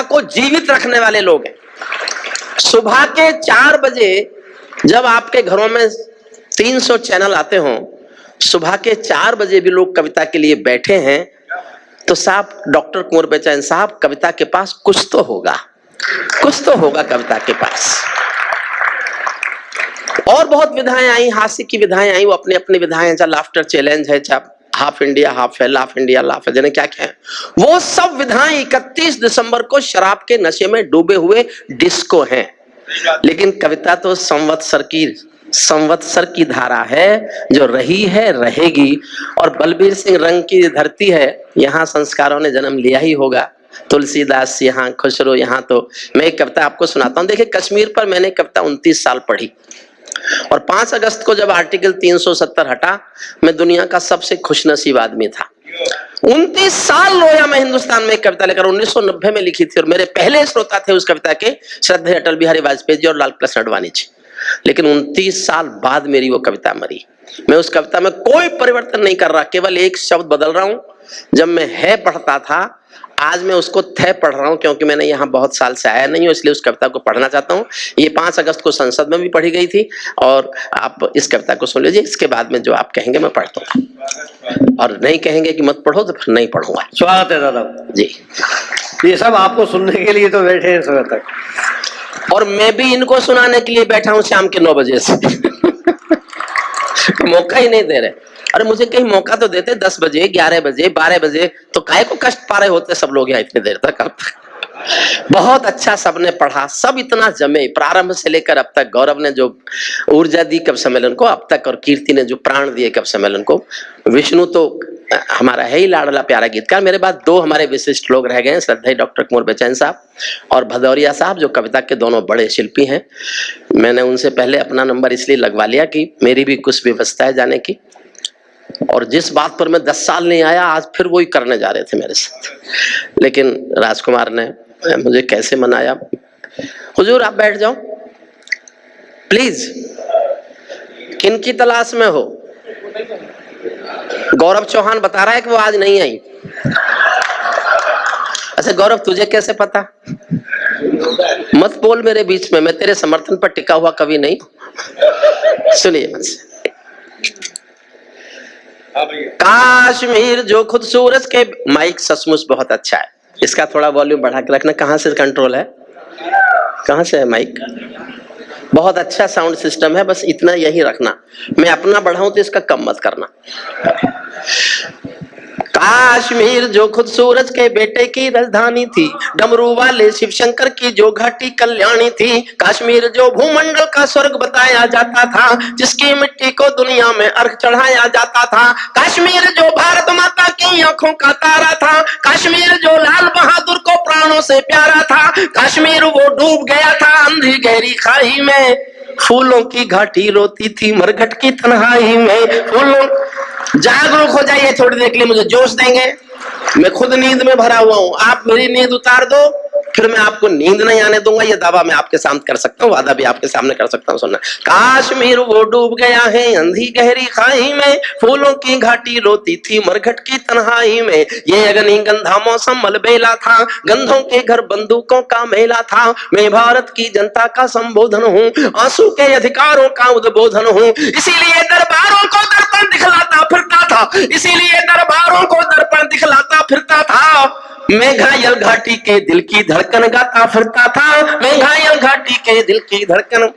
को जीवित रखने वाले लोग हैं। सुबह के 4 बजे जब आपके घरों में 300 चैनल आते हों, सुबह के 4 बजे भी लोग कविता के लिए बैठे हैं, तो साहब डॉक्टर कुंवर बेचैन साहब, कविता के पास कुछ तो होगा, कुछ तो होगा कविता के पास। और बहुत विधाएं आई, हास्य की विधाएं आई, वो अपनी अपनी विधाएं, चाहे लाफ्टर चैलेंज है, चाहे हाफ इंडिया हाफ है, लाफ इंडिया लाफ है, जाने क्या क्या है, वो सब विधाएं 31 दिसंबर को शराब के नशे में डूबे हुए डिस्को हैं। लेकिन कविता तो संवत्सर की धारा है, जो रही है रहेगी। और बलबीर सिंह रंग की धरती है, यहाँ संस्कारों ने जन्म लिया ही होगा। तुलसीदास यहाँ, खुसरो यहाँ। तो मैं एक कविता आपको सुनाता हूँ। देखिए, कश्मीर पर मैंने कविता 29 साल पढ़ी, और 5 अगस्त को जब आर्टिकल 370 हटा, मैं दुनिया का सबसे खुशनसीब आदमी था। 29 साल रोया मैं हिंदुस्तान में कविता लेकर। 1990 में लिखी थी, और मेरे पहले श्रोता थे उस कविता के श्रद्धेय अटल बिहारी वाजपेयी जी और लाल कृष्ण आडवाणी जी। लेकिन 29 साल बाद मेरी वो कविता मरी। मैं उस कविता में कोई परिवर्तन नहीं कर रहा, केवल एक शब्द बदल रहा हूं। जब मैं है पढ़ता था, आज मैं उसको थे पढ़ रहा हूं, क्योंकि मैंने यहाँ बहुत साल से आया नहीं हूं, इसलिए उस कविता को पढ़ना चाहता हूं। ये 5 अगस्त को संसद में भी पढ़ी गई थी, और आप इस कविता को सुन लीजिए। इसके बाद में जो आप कहेंगे मैं पढ़ दूंगा, और नहीं कहेंगे कि मत पढ़ो तो फिर नहीं पढ़ूंगा। स्वागत है दादा जी। ये सब आपको सुनने के लिए तो बैठे हैं सुबह तक, और मैं भी इनको सुनाने के लिए बैठा हूं शाम के 9 बजे से। मौका ही नहीं दे रहे। अरे मुझे कहीं मौका तो देते, 10 बजे 11 बजे 12 बजे, तो काहे को कष्ट पा रहे होते सब लोग यहाँ इतनी देर तक। बहुत अच्छा सबने पढ़ा, सब इतना जमे, प्रारंभ से लेकर अब तक। गौरव ने जो ऊर्जा दी कवि सम्मेलन को अब तक, और कीर्ति ने जो प्राण दिए कवि सम्मेलन को। विष्णु तो हमारा है ही लाडला प्यारा गीतकार। मेरे बाद 2 हमारे विशिष्ट लोग रह गए हैं, श्रद्धेय डॉक्टर कुंवर बेचैन साहब और भदौरिया साहब, जो कविता के दोनों बड़े शिल्पी हैं। मैंने उनसे पहले अपना नंबर इसलिए लगवा लिया कि मेरी भी कुछ व्यवस्था है जाने की, और जिस बात पर मैं 10 साल नहीं आया, आज फिर वही करने जा रहे थे मेरे साथ। लेकिन राजकुमार ने मुझे कैसे मनाया। हुजूर आप बैठ जाओ प्लीज। किन की तलाश में हो? गौरव चौहान बता रहा है कि वो आज नहीं आई। अच्छा गौरव, तुझे कैसे पता? मत बोल मेरे बीच में, मैं तेरे समर्थन पर टिका हुआ कवि नहीं। सुनिए मुझसे। काश्मीर जो खुद सूरज के, माइक सचमुच बहुत अच्छा है, इसका थोड़ा वॉल्यूम बढ़ा के रखना। कहाँ से कंट्रोल है? कहाँ से है माइक? बहुत अच्छा साउंड सिस्टम है, बस इतना यही रखना। मैं अपना बढ़ाऊं तो इसका कम मत करना। काश्मीर जो खुद सूरज के बेटे की राजधानी थी, डमरू वाले शिव शंकर की जो घाटी कल्याणी थी। काश्मीर जो भूमंडल का स्वर्ग बताया जाता था, जिसकी मिट्टी को दुनिया में अर्घ चढ़ाया जाता था। काश्मीर जो भारत माता की आंखों का तारा था। काश्मीर जो लाल बहादुर को प्राणों से प्यारा था। काश्मीर वो डूब गया था अंधी गहरी खाई में, फूलों की घाटी रोती थी मरघट की तन्हाई में। फूलों, जागरूक हो जाइए थोड़ी देर के लिए, मुझे जोश देंगे। मैं खुद नींद में भरा हुआ हूं, आप मेरी नींद उतार दो, फिर मैं आपको नींद नहीं आने दूंगा। ये दावा मैं आपके सामने कर सकता हूँ, वादा भी आपके सामने कर सकता हूँ। सुनना, काश्मीर वो डूब गया है अंधी गहरी खाई में, फूलों की घाटी रोती थी मरघट की तन्हाई में। ये अग्नि गंधा मौसम मलबेला था, गंधों के घर बंदूकों का मेला था। मैं भारत की जनता का संबोधन हूँ, आंसू के अधिकारों का उद्बोधन हूँ। इसीलिए दरबारों को दर्पण दिखलाता फिरता था, इसीलिए दरबारों को दर्पण दिखलाता फिरता था। मैं घायल घाटी के दिल की धड़कन गाता फिरता था, मैं घायल घाटी के दिल की धड़कन।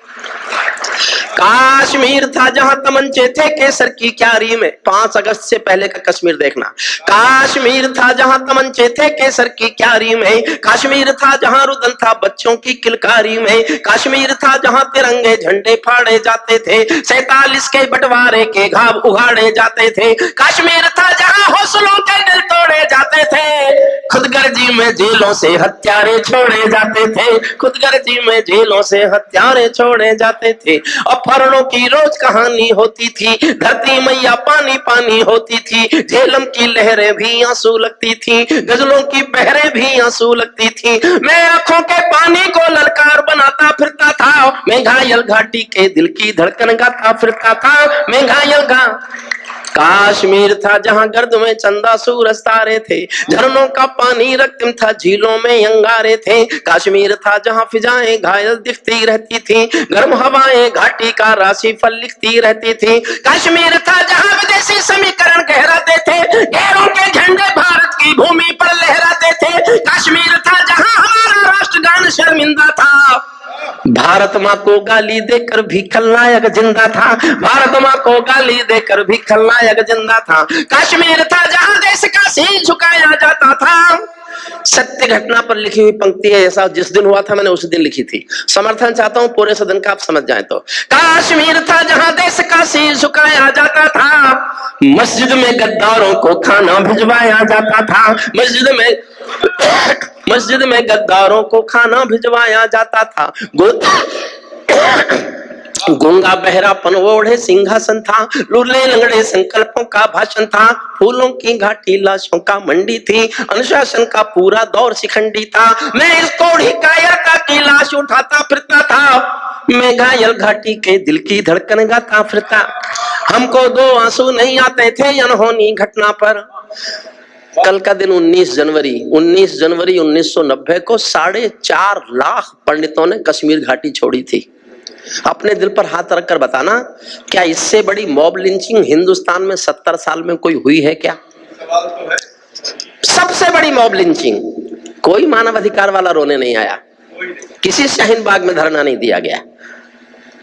काश्मीर था जहां तमंचे थे केसर की क्यारी में। 5 अगस्त से पहले का कश्मीर देखना। काश्मीर था जहां तमंचे थे केसर की क्यारी में। काश्मीर था जहां रुदन था बच्चों की किलकारी में। काश्मीर था जहां तिरंगे झंडे फाड़े जाते थे, 47 के बंटवारे के घाव उगाड़े जाते थे। काश्मीर था जहां हौसलों के दिल तोड़े जाते थे, खुदगर्जी में जेलों से हत्यारे छोड़े जाते थे। खुदगर्जी में जेलों से हत्यारे छोड़े जाते थे। अपहरणों की रोज कहानी होती थी, धरती मैया पानी पानी होती थी। झेलम की लहरें भी आंसू लगती थी, गजलों की बहरें भी आंसू लगती थी। मैं आंखों के पानी को ललकार बनाता फिरता था, मैं घायल घाटी के दिल की धड़कन गाता फिरता था। मैं घायल काश्मीर था जहां गर्द में चंदा सूरज तारे थे, झरनों का पानी रक्तम था, झीलों में अंगारे थे। काश्मीर था जहां फिजाएं घायल दिखती रहती थी, गर्म हवाएं घाटी का राशि फल लिखती रहती थी। काश्मीर था जहां विदेशी समीकरण गहराते थे, गैरों के झंडे भारत की भूमि पर लहराते थे। काश्मीर था जहां हमारा राष्ट्रगान शर्मिंदा था, भारत माँ को गाली देकर भी खलनायक जिंदा था, भारत माँ को गाली देकर भी खलनायक जिंदा था। काश्मीर था जहां देश का शीश झुकाया जाता था। सत्य घटना पर लिखी हुई पंक्ति है, ऐसा जिस दिन हुआ था मैंने उसी दिन लिखी थी। समर्थन चाहता हूं पूरे सदन का, आप समझ जाए तो। काश्मीर था जहां देश का शीश झुकाया जाता था, मस्जिद में गद्दारों को खाना भिजवाया जाता था, मस्जिद में गद्दारों को खाना भिजवाया जाता था। गूंगा बहरापन ओढ़े सिंहासन था, लूले लंगड़े संकल्पों का भाषण था। फूलों की घाटी लाशों का मंडी थी, अनुशासन का पूरा दौर शिखंडी था। मैं इस कोढ़ी कायरता की लाश उठाता फिरता था, मैं घायल घाटी के दिल की धड़कन गाता फिरता। हमको दो आंसू नहीं आते थे अनहोनी घटना पर। कल का दिन 19 जनवरी 1990 को 4.5 लाख पंडितों ने कश्मीर घाटी छोड़ी थी। अपने दिल पर हाथ रखकर बताना, क्या इससे बड़ी मॉब लिंचिंग हिंदुस्तान में 70 साल में कोई हुई है क्या? सबसे बड़ी मॉब लिंचिंग। कोई मानव अधिकार वाला रोने नहीं आया, किसी शाहीन बाग में धरना नहीं दिया गया।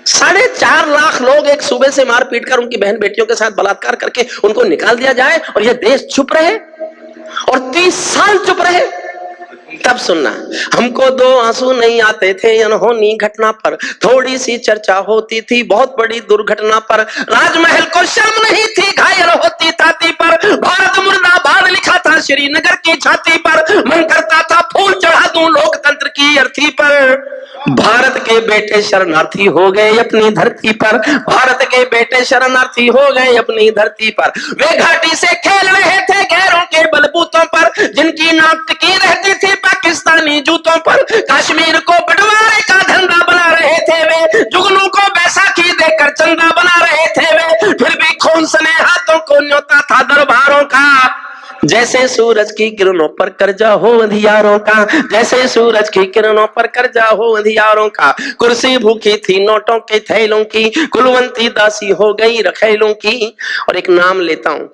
4.5 लाख लोग एक सूबे से मार पीट कर उनकी बहन बेटियों के साथ बलात्कार करके उनको निकाल दिया जाए और यह देश चुप रहे और 30 साल चुप रहे। तब सुनना, हमको दो आंसू नहीं आते थे अनहोनी घटना पर, थोड़ी सी चर्चा होती थी बहुत बड़ी दुर्घटना पर। राजमहल को शर्म नहीं थी घायल होती छाती पर, भारत मुर्दाबाद लिखा था श्रीनगर की छाती पर। मन करता था फूल चढ़ा दूं लोकतंत्र की अर्थी पर। भारत के बेटे शरणार्थी हो गए अपनी धरती पर, भारत के बेटे शरणार्थी हो गए अपनी धरती पर। वे घाटी से खेल रहे थे गैरों के बलबूतों पर, जिनकी नाक टिकी रहती थी पाकिस्तानी जूतों पर। कश्मीर को बंटवारे का धंधा बना रहे थे वे, जुगनू को बैसाखी देकर चंदा बना रहे थे वे। फिर भी खून सने हाथों को न्योता था दरबारों का। जैसे सूरज की किरणों पर कर्जा हो अंधियारों का, जैसे सूरज की किरणों पर कर्जा हो अंधियारों का। कुर्सी भूखी थी नोटों के थैलों की, कुलवंती दासी हो गई रखेलों की। और एक नाम लेता हूं,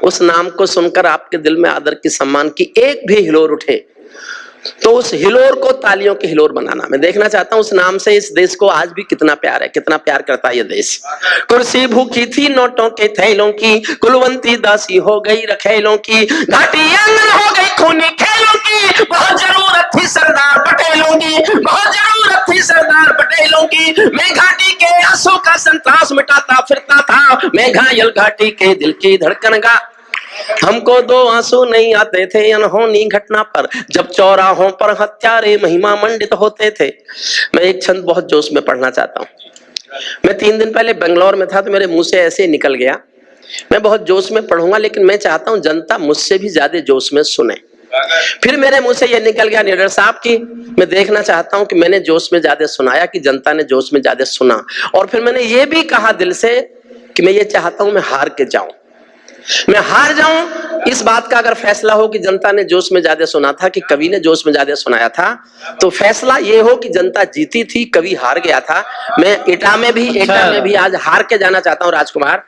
उस नाम को सुनकर आपके दिल में आदर की सम्मान की एक भी हिलोर उठे तो उस हिलोर को तालियों के हिलोर बनाना। मैं देखना चाहता हूं उस नाम से इस देश को आज भी कितना प्यार है, कितना प्यार करता है ये देश। कुर्सी भूखी थी नोटों के थैलों की, कुलवंती दासी हो गई रखेलों की। घाटी आंगन हो गई खूनी खेलों की, बहुत जरूरत थी सरदार पटेलों की, बहुत जरूरत थी सरदार पटेलों की। मैं घाटी के आंसू का संतास मिटाता फिरता था, मैं घायल घाटी के दिल की धड़कन गा। हमको दो आंसू नहीं आते थे अनहोनी घटना पर, जब चौराहों पर हत्यारे महिमा मंडित होते थे। मैं एक छंद बहुत जोश में पढ़ना चाहता हूँ। मैं 3 दिन पहले बेंगलोर में था तो मेरे मुंह से ऐसे निकल गया। मैं बहुत जोश में पढ़ूंगा लेकिन मैं चाहता हूँ जनता मुझसे भी ज्यादा जोश में सुने। फिर मेरे मुंह से यह निकल गया निडर साहब की, मैं देखना चाहता हूं कि मैंने जोश में ज्यादा सुनाया कि जनता ने जोश में ज्यादा सुना। और फिर मैंने ये भी कहा दिल से कि मैं ये चाहता हूं मैं हार के जाऊं, मैं हार जाऊं। इस बात का अगर फैसला हो कि जनता ने जोश में ज्यादा सुना था कि कवि ने जोश में ज्यादा सुनाया था, तो फैसला ये हो कि जनता जीती थी, कवि हार गया था। मैं एटा में भी आज हार के जाना चाहता हूं। राजकुमार,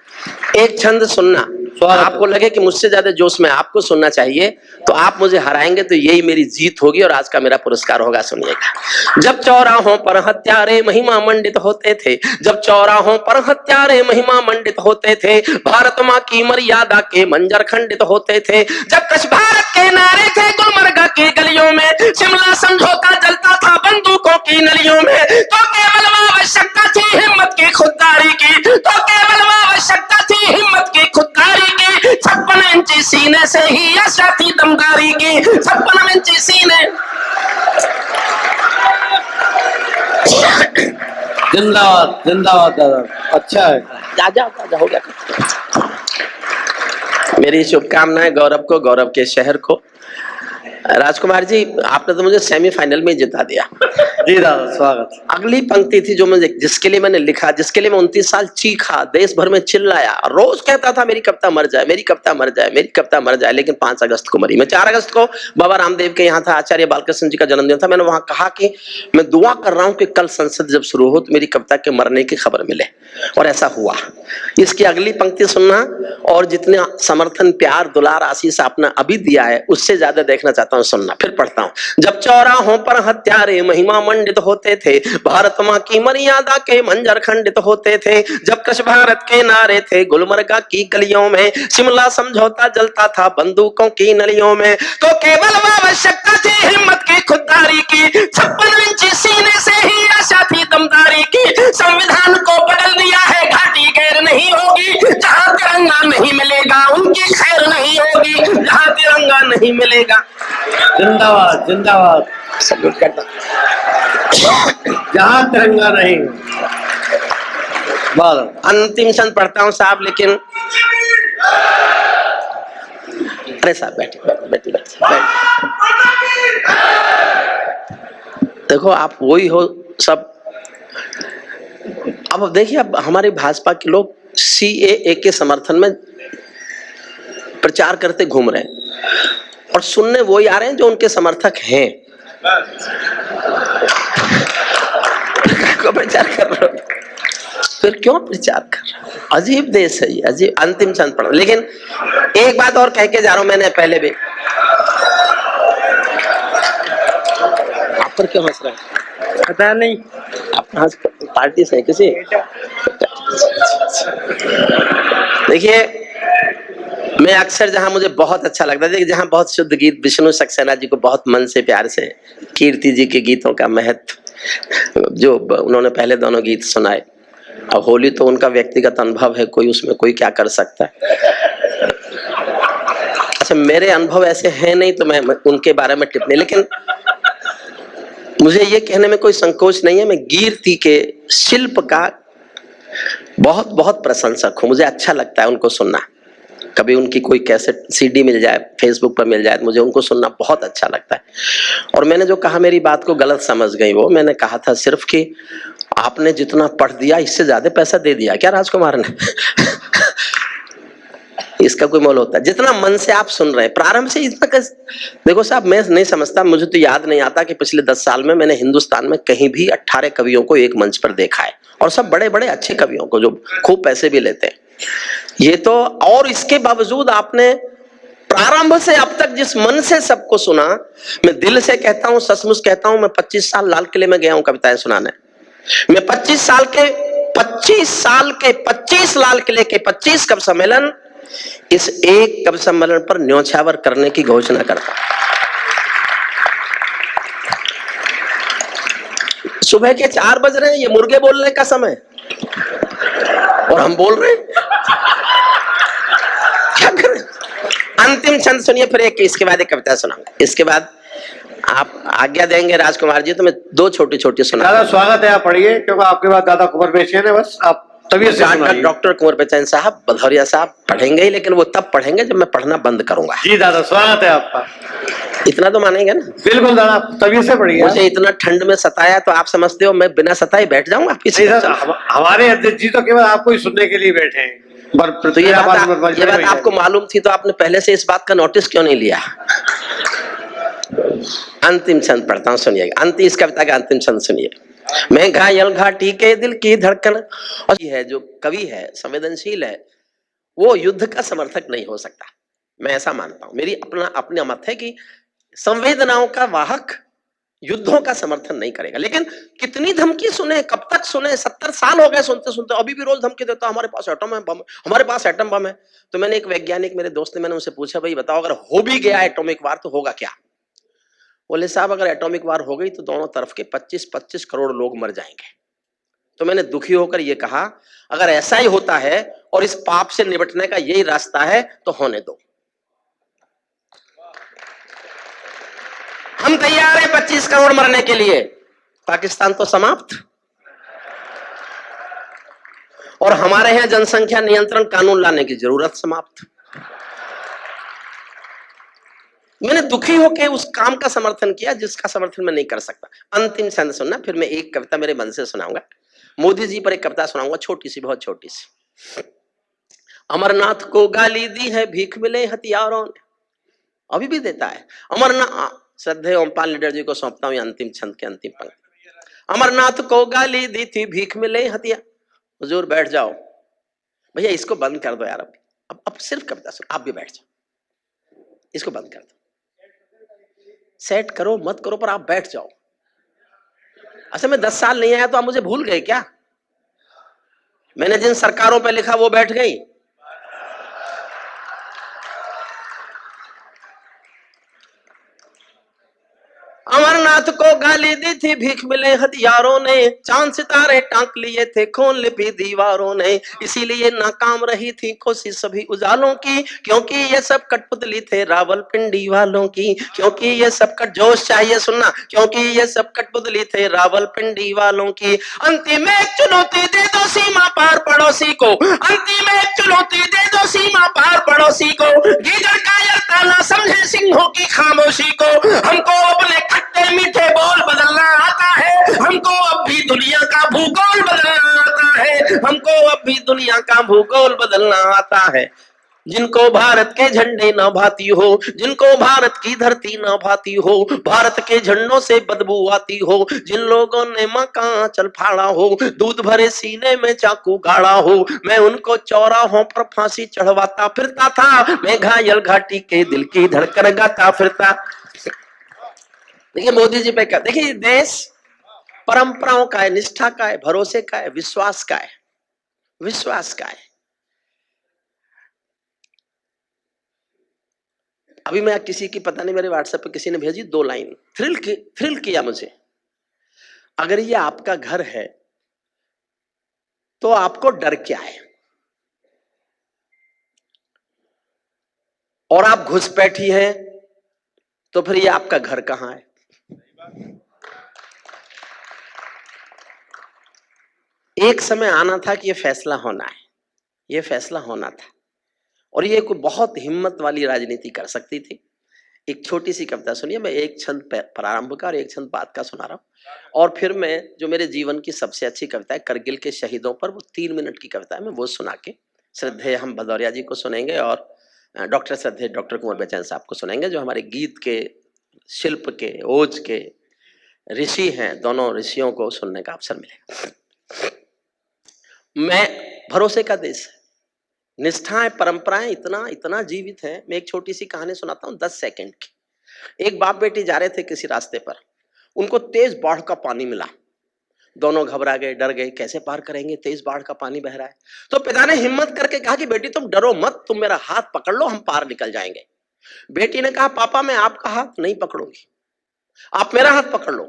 एक छंद सुनना, आपको लगे कि मुझसे ज्यादा जोश में आपको सुनना चाहिए तो आप मुझे हराएंगे तो यही मेरी जीत होगी और आज का मेरा पुरस्कार होगा। सुनिएगा। जब चौराहों पर हत्यारे महिमा मंडित होते थे, जब चौराहों पर हत्यारे महिमा मंडित होते थे, भारत माँ की मर्यादा के मंजर खंडित होते थे। जब कच्छ भारत के नारे थे गुलमर्ग की गलियों में, शिमला समझौता जलता था बंदूकों की नलियों में, तो केवल आवश्यकता थी हिम्मत की खुददारी की, तो केवल आवश्यकता थी हिम्मत की खुददारी की। 56 इंची सीने से ही आशा थी दमदारी की, 56 इंची सीने। जिंदाबाद जिंदाबाद दादा, अच्छा है। जा हो गया। मेरी शुभकामनाएं गौरव को, गौरव के शहर को। राजकुमार जी, आपने तो मुझे सेमीफाइनल में जिता दिया। जी दादा स्वागत। अगली पंक्ति थी जो मुझे, जिसके लिए मैंने लिखा, जिसके लिए मैं 29 साल चीखा, देश भर में चिल्लाया, रोज कहता था मेरी कविता मर जाए, मेरी कविता मर जाए, मेरी कविता मर जाए, लेकिन 5 अगस्त को मरी। मैं 4 अगस्त को बाबा रामदेव के यहाँ था, आचार्य बालकृष्ण जी का जन्मदिन था। मैंने वहां कहा कि मैं दुआ कर रहा हूं कि कल संसद जब शुरू हो तो मेरी कविता के मरने की खबर मिले, और ऐसा हुआ। इसकी अगली पंक्ति सुनना, और जितने समर्थन, प्यार, दुलार, आशीष आपने अभी दिया है उससे ज्यादा देखना चाहता हूं, सुनना। फिर पढ़ता हूं। जब चौराहों पर हत्यारे महिमा मंडित होते थे, भारत मां की मर्यादा के मंजर खंडित होते थे, जब कश भारत के नारे थे गुलमर्गा की गलियों में, शिमला समझौता जलता था बंदूकों की नलियों में, तो केवल आवश्यकता थी हिम्मत की, खुददारी की, 56 इंची सीने से ही आशा थी दमदारी की। संविधान को बदल दिया है, घाटी गैर नहीं होगी, जहां तिरंगा नहीं मिलेगा उनकी खैर नहीं होगी, जहां तिरंगा नहीं मिलेगा। जिंदाबाद जिंदाबाद। सल्यूट करता। जहां तिरंगा नहीं। अंतिम छंद पढ़ता हूं साहब, लेकिन अरे साहब बैठिए। देखो आप वही हो सब। अब देखिए, अब हमारे भाजपा के लोग CAA के समर्थन में प्रचार करते घूम रहे हैं, और सुनने वही आ रहे हैं जो उनके समर्थक हैं। को प्रचार कर रहे हो, फिर क्यों प्रचार कर रहे हो? अजीब देश है ये, अजीब। अंतिम चंद पढ़ो, लेकिन एक बात और कह के जा रहा हूं मैंने पहले भी। आप पर क्यों हंस रहे हैं? पता नहीं, आप पार्टी से किसी? देखिए, मैं अक्सर जहां मुझे बहुत अच्छा लगता है, जहां बहुत शुद्ध गीत, विष्णु सक्सेना जी को बहुत मन से प्यार से, कीर्ति जी के गीतों का महत्व जो उन्होंने पहले दोनों गीत सुनाए, अब होली तो उनका व्यक्तिगत अनुभव है, कोई उसमें कोई क्या कर सकता है। अच्छा, मेरे अनुभव ऐसे हैं नहीं तो मैं उनके बारे में टिप्पणी, लेकिन मुझे ये कहने में कोई संकोच नहीं है, मैं कीर्ति के शिल्प का बहुत बहुत प्रशंसक हूं। मुझे अच्छा लगता है उनको सुनना। कभी उनकी कोई कैसेट CD मिल जाए, फेसबुक पर मिल जाए, तो मुझे उनको सुनना बहुत अच्छा लगता है। और मैंने जो कहा, मेरी बात को गलत समझ गई वो, मैंने कहा था सिर्फ कि आपने जितना पढ़ दिया इससे ज्यादा पैसा दे दिया क्या राजकुमार ने? इसका कोई मोल होता है? जितना मन से आप सुन रहे हैं प्रारंभ से इतना देखो साहब, मैं नहीं समझता, मुझे तो याद नहीं आता कि पिछले 10 साल में मैंने हिंदुस्तान में कहीं भी 18 कवियों को एक मंच पर देखा है, और सब बड़े बड़े अच्छे कवियों को जो खूब पैसे भी लेते हैं। ये तो, और इसके बावजूद आपने प्रारंभ से अब तक जिस मन से सबको सुना, मैं दिल से कहता हूं, सचमुच कहता हूं, मैं 25 साल लाल किले में गया हूं कविताएं सुनाने। मैं 25 साल के 25 लाल किले के 25 कवि सम्मेलन, इस एक कवि सम्मेलन पर न्योछावर करने की घोषणा करता। सुबह के 4 बज रहे हैं, ये मुर्गे बोलने का समय, और हम बोल रहे हैं। क्या करें? अंतिम छंद सुनिए, फिर एक, इसके बाद एक कविता सुनाऊंगा। इसके बाद आप आज्ञा देंगे राजकुमार जी तो मैं 2 छोटी छोटी सुना। दादा स्वागत है, आप पढ़िए, क्योंकि आपके बाद दादा कुंवर बेचैन है, बस आप तभी से सुनाइए। डॉक्टर कुंवर बेचैन साहब, भदौरिया साहब पढ़ेंगे ही, लेकिन वो तब पढ़ेंगे जब मैं पढ़ना बंद करूंगा। जी दादा स्वागत है आपका। इतना तो मानेंगे ना? बिल्कुल दादा, तभी से पढ़िए। मुझे इतना ठंड में सताया तो आप समझते हो मैं बिना सताए बैठ जाऊंगा पीछे? हमारे अध्यक्ष जी तो केवल आपको ही सुनने के लिए बैठे हैं। तो ये बात आपको मालूम थी तो आपने पहले से इस बात का नोटिस क्यों नहीं लिया? अंतिम छंद पढ़ता हूं, सुनिएगा। अंतिम, इस कविता का अंतिम छंद सुनिए। मैं घायल घाटी के दिल की धड़कन, और ये है जो कवि है, संवेदनशील है, वो युद्ध का समर्थक नहीं हो सकता। मैं ऐसा मानता हूं, मेरी अपना मत है कि संवेदनाओं का वाहक युद्धों का समर्थन नहीं करेगा। लेकिन कितनी धमकी सुने, कब तक सुने? 70 साल हो गए सुनते सुनते, अभी भी रोज धमकी देता, हमारे पास एटम बम, हमारे पास एटम बम है। तो मैंने एक वैज्ञानिक, मेरे दोस्त ने, मैंने उनसे पूछा, भाई बताओ अगर हो भी गया एटॉमिक वार तो होगा क्या? बोले साहब, अगर एटॉमिक वार हो गई तो दोनों तरफ के 25-25 करोड़ लोग मर जाएंगे। तो मैंने दुखी होकर यह कहा, अगर ऐसा ही होता है और इस पाप से निपटने का यही रास्ता है तो होने दो। हम तैयार हैं 25 करोड़ मरने के लिए, पाकिस्तान तो समाप्त। और हमारे यहां जनसंख्या नियंत्रण कानून लाने की जरूरत समाप्त। मैंने दुखी होकर उस काम का समर्थन किया जिसका समर्थन मैं नहीं कर सकता। अंतिम छंद सुनना, फिर मैं एक कविता मेरे मन से सुनाऊंगा। मोदी जी पर एक कविता सुनाऊंगा, छोटी सी, बहुत छोटी सी। अमरनाथ को गाली दी है, भीख मिले हथियारों ने, अभी भी देता है। अमरनाथ, श्रद्धेय ओमपाल लीडर जी को सौंपता हूं अंतिम छंद के अंतिम पंक्ति। अमरनाथ को गाली दी थी, भीख मिले हथियार। हुजूर बैठ जाओ भैया, इसको बंद कर दो यार। अब सिर्फ कविता सुन, आप भी बैठ जाओ, इसको बंद कर दो। सेट करो मत करो, पर आप बैठ जाओ। अच्छा, मैं 10 साल नहीं आया तो आप मुझे भूल गए क्या? मैंने जिन सरकारों पे लिखा वो बैठ गई। अमरनाथ को गाली दी थी, भीख मिले हथियारों ने, चांद सितारे टांक लिए थे, खोल लिपी दीवारों ने, इसीलिए नाकाम रही थी कोशिश सभी उजालों की, क्योंकि ये सब कठपुतली थे रावलपिंडी वालों की, क्योंकि ये सब कट, जोश चाहिए सुनना, क्योंकि ये सब कठपुतली थे रावलपिंडी वालों की। अंतिम एक चुनौती दे दो सीमा पार पड़ोसी को, अंतिम एक चुनौती दे दो सीमा पार पड़ोसी को, गीदड़ कायरता ना समझे सिंहों की खामोशी को, हमको अपने खट्टे मीठे बोल बदलना आता है, हमको अब भी दुनिया का भूगोल बदलना आता है, हमको अब भी दुनिया का भूगोल बदलना आता है। जिनको भारत के झंडे न भाती हो, जिनको भारत की धरती न भाती हो, भारत के झंडों से बदबू आती हो, जिन लोगों ने मां का आंचल फाड़ा हो, दूध भरे सीने में चाकू गाड़ा हो, मैं उनको चौराहों पर फांसी चढ़वाता फिरता था, मैं घायल घाटी के दिल की धड़कन गाता फिरता। देखिए मोदी जी पे क्या, देखिए देश परंपराओं का है, निष्ठा का है, भरोसे का है, विश्वास का है, विश्वास का है। अभी मैं किसी की, पता नहीं मेरे व्हाट्सएप पे किसी ने भेजी 2 लाइन, थ्रिल किया मुझे। अगर ये आपका घर है तो आपको डर क्या है, और आप घुसपैठी हैं तो फिर ये आपका घर कहां है? एक समय आना था कि ये फैसला होना है, ये फैसला होना था, और ये कोई बहुत हिम्मत वाली राजनीति कर सकती थी। एक छोटी सी कविता सुनिए, मैं एक छंद प्रारंभ का और एक छंद बाद का सुना रहा हूं, और फिर मैं जो मेरे जीवन की सबसे अच्छी कविता है करगिल के शहीदों पर, वो 3 मिनट की कविता है, मैं वो सुना के श्रद्धेय हम भदौरिया जी को सुनेंगे, और श्रद्धेय डॉक्टर कुंवर बेचैन साहब को सुनेंगे, जो हमारे गीत के, शिल्प के, ओज के ऋषि हैं। दोनों ऋषियों को सुनने का अवसर मिलेगा। मैं, भरोसे का देश है, निष्ठाएं परंपराएं इतना इतना जीवित है। मैं एक छोटी सी कहानी सुनाता हूं 10 सेकंड की। एक बाप बेटी जा रहे थे किसी रास्ते पर, उनको तेज बाढ़ का पानी मिला, दोनों घबरा गए, डर गए, कैसे पार करेंगे, तेज बाढ़ का पानी बह रहा है। तो पिता ने हिम्मत करके कहा कि बेटी तुम डरो मत, तुम मेरा हाथ पकड़ लो, हम पार निकल जाएंगे। बेटी ने कहा पापा मैं आपका हाथ नहीं पकड़ूंगी, आप मेरा हाथ पकड़ लो।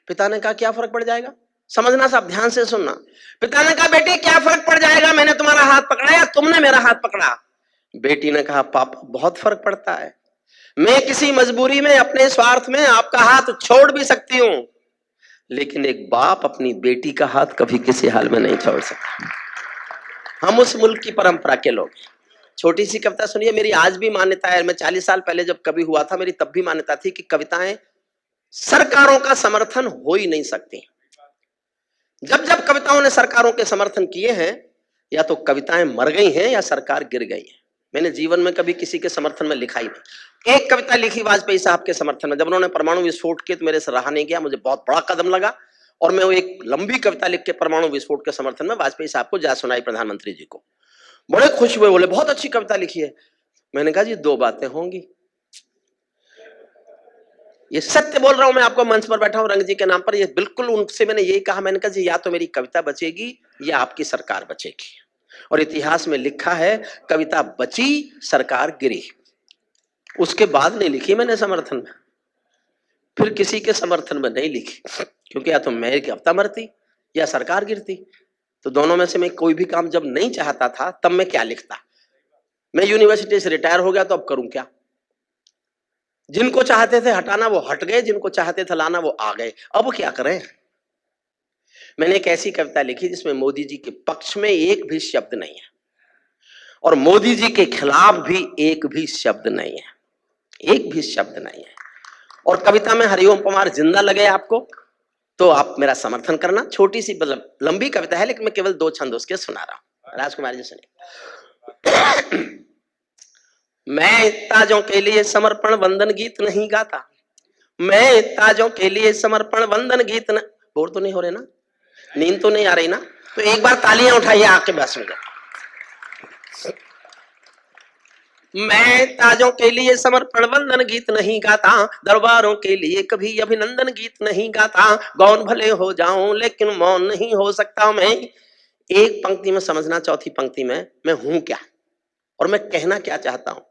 पिता ने कहा क्या फर्क पड़ जाएगा, समझना सब, ध्यान से सुनना। पिता ने कहा बेटे क्या फर्क पड़ जाएगा, मैंने तुम्हारा हाथ पकड़ा या तुमने मेरा हाथ पकड़ा? बेटी ने कहा पापा बहुत फर्क पड़ता है, मैं किसी मजबूरी में, अपने स्वार्थ में आपका हाथ छोड़ भी सकती हूं, लेकिन एक बाप अपनी बेटी का हाथ कभी किसी हाल में नहीं छोड़ सकता। हम उस मुल्क की परंपरा के लोग। छोटी सी कविता सुनिए, मेरी आज भी मान्यता है, मैं 40 साल पहले जब कवि हुआ था, मेरी तब भी मान्यता थी कि कविताएं सरकारों का समर्थन हो ही नहीं सकती। जब जब कविताओं ने सरकारों के समर्थन किए हैं, या तो कविताएं मर गई हैं या सरकार गिर गई है। मैंने जीवन में कभी किसी के समर्थन में लिखा ही नहीं। एक कविता लिखी वाजपेयी साहब के समर्थन में, जब उन्होंने परमाणु विस्फोट किए तो मेरे से रहा नहीं गया, मुझे बहुत बड़ा कदम लगा, और मैं वो एक लंबी कविता लिख के परमाणु विस्फोट के समर्थन में वाजपेयी साहब को जा सुनाई, प्रधानमंत्री जी को। बड़े खुश हुए, बोले बहुत अच्छी कविता लिखी है। मैंने कहा जी 2 बातें होंगी, ये सत्य बोल रहा हूं मैं आपको, मंच पर बैठा हूं रंग जी के नाम पर, ये बिल्कुल उनसे मैंने यही कहा। मैंने कहा जी या तो मेरी कविता बचेगी या आपकी सरकार बचेगी, और इतिहास में लिखा है कविता बची सरकार गिरी। उसके बाद नहीं लिखी मैंने समर्थन में, फिर किसी के समर्थन में नहीं लिखी, क्योंकि या तो मेरी कविता मरती या सरकार गिरती। तो दोनों में से मैं कोई भी काम जब नहीं चाहता था तब मैं क्या लिखता। मैं यूनिवर्सिटी से रिटायर हो गया तो अब करूं क्या। जिनको चाहते थे हटाना वो हट गए, जिनको चाहते थे लाना वो आ गए, अब क्या करें। मैंने एक ऐसी कविता लिखी जिसमें मोदी जी के पक्ष में एक भी शब्द नहीं है, और मोदी जी के खिलाफ भी एक भी शब्द नहीं है। एक भी शब्द नहीं है। और कविता में हरिओम पवार जिंदा लगे आपको तो आप मेरा समर्थन करना। छोटी सी मतलब लंबी कविता है लेकिन मैं केवल 2 छंद उसके सुना रहा हूं। राजकुमार जी सुनिए। मैं ताजों के लिए समर्पण वंदन गीत नहीं गाता, मैं ताजों के लिए समर्पण वंदन गीत न... बोर तो नहीं हो रहे ना, नींद तो नहीं आ रही ना, तो एक बार तालियां उठाइए आपके बस में। मैं ताजों के लिए समर्पण वंदन गीत नहीं गाता, दरबारों के लिए कभी अभिनंदन गीत नहीं गाता, गौन भले हो जाऊं लेकिन मौन नहीं हो सकता मैं। एक पंक्ति में समझना, चौथी पंक्ति में मैं हूं क्या और मैं कहना क्या चाहता हूं।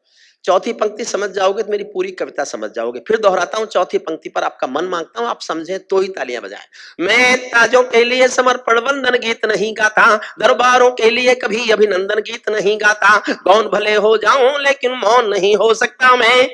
चौथी पंक्ति समझ जाओगे तो मेरी पूरी कविता समझ जाओगे। फिर दोहराता हूं, चौथी पंक्ति पर आपका मन मांगता हूं, आप समझे तो ही तालियां बजाएं। मैं ताजों के लिए समर्पण वंदन गीत नहीं गाता, दरबारों के लिए कभी अभिनंदन गीत नहीं गाता, गौन भले हो जाऊं लेकिन मौन नहीं हो सकता मैं।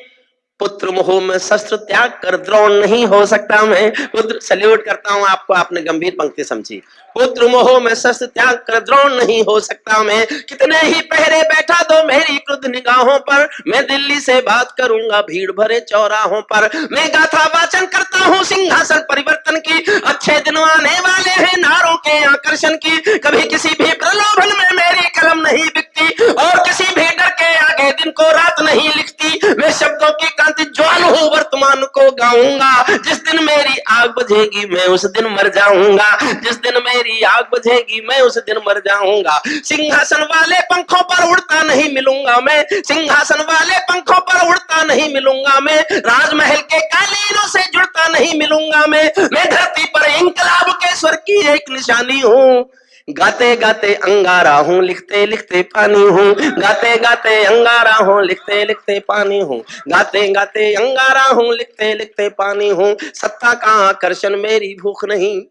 पुत्र मोह में शस्त्र त्याग कर द्रोण नहीं हो सकता मैं। पुत्र, सल्यूट करता हूं आपको, आपने गंभीर पंक्ति समझी। पुत्र मोह में शस्त्र त्याग कर द्रोण नहीं हो सकता मैं। कितने ही पहरे बैठा दो मेरी क्रुद्ध निगाहों पर, मैं दिल्ली से बात करूंगा भीड़ भरे चौराहों पर। मैं गाथा वाचन करता हूँ सिंहासन परिवर्तन की, अच्छे दिन आने वाले हैं नारों के आकर्षण की। कभी किसी भी प्रलोभन में मेरी कलम नहीं बिकती और किसी भी डर के आगे दिन को रात नहीं लिखती। मैं शब्दों की कांति ज्वाल हूँ, वर्तमान को गाऊंगा। जिस दिन मेरी आग बुझेगी मैं उस दिन मर जाऊंगा, जिस दिन मेरी आग बुझेगी मैं उस दिन मर जाऊंगा। सिंहासन वाले पंखों पर उड़ता नहीं मिलूंगा मैं, सिंहासन वाले पंखों पर उड़ता नहीं मिलूंगा मैं। राजमहल के कालीनों से जुड़ता नहीं मिलूंगा मैं धरती पर इंकलाब के स्वर की एक निशानी हूँ। गाते गाते अंगारा हूँ, लिखते लिखते पानी हूँ, गाते गाते अंगारा हूँ, लिखते लिखते पानी हूँ, गाते गाते अंगारा हूँ, लिखते लिखते पानी हूँ। सत्ता का आकर्षण मेरी भूख नहीं।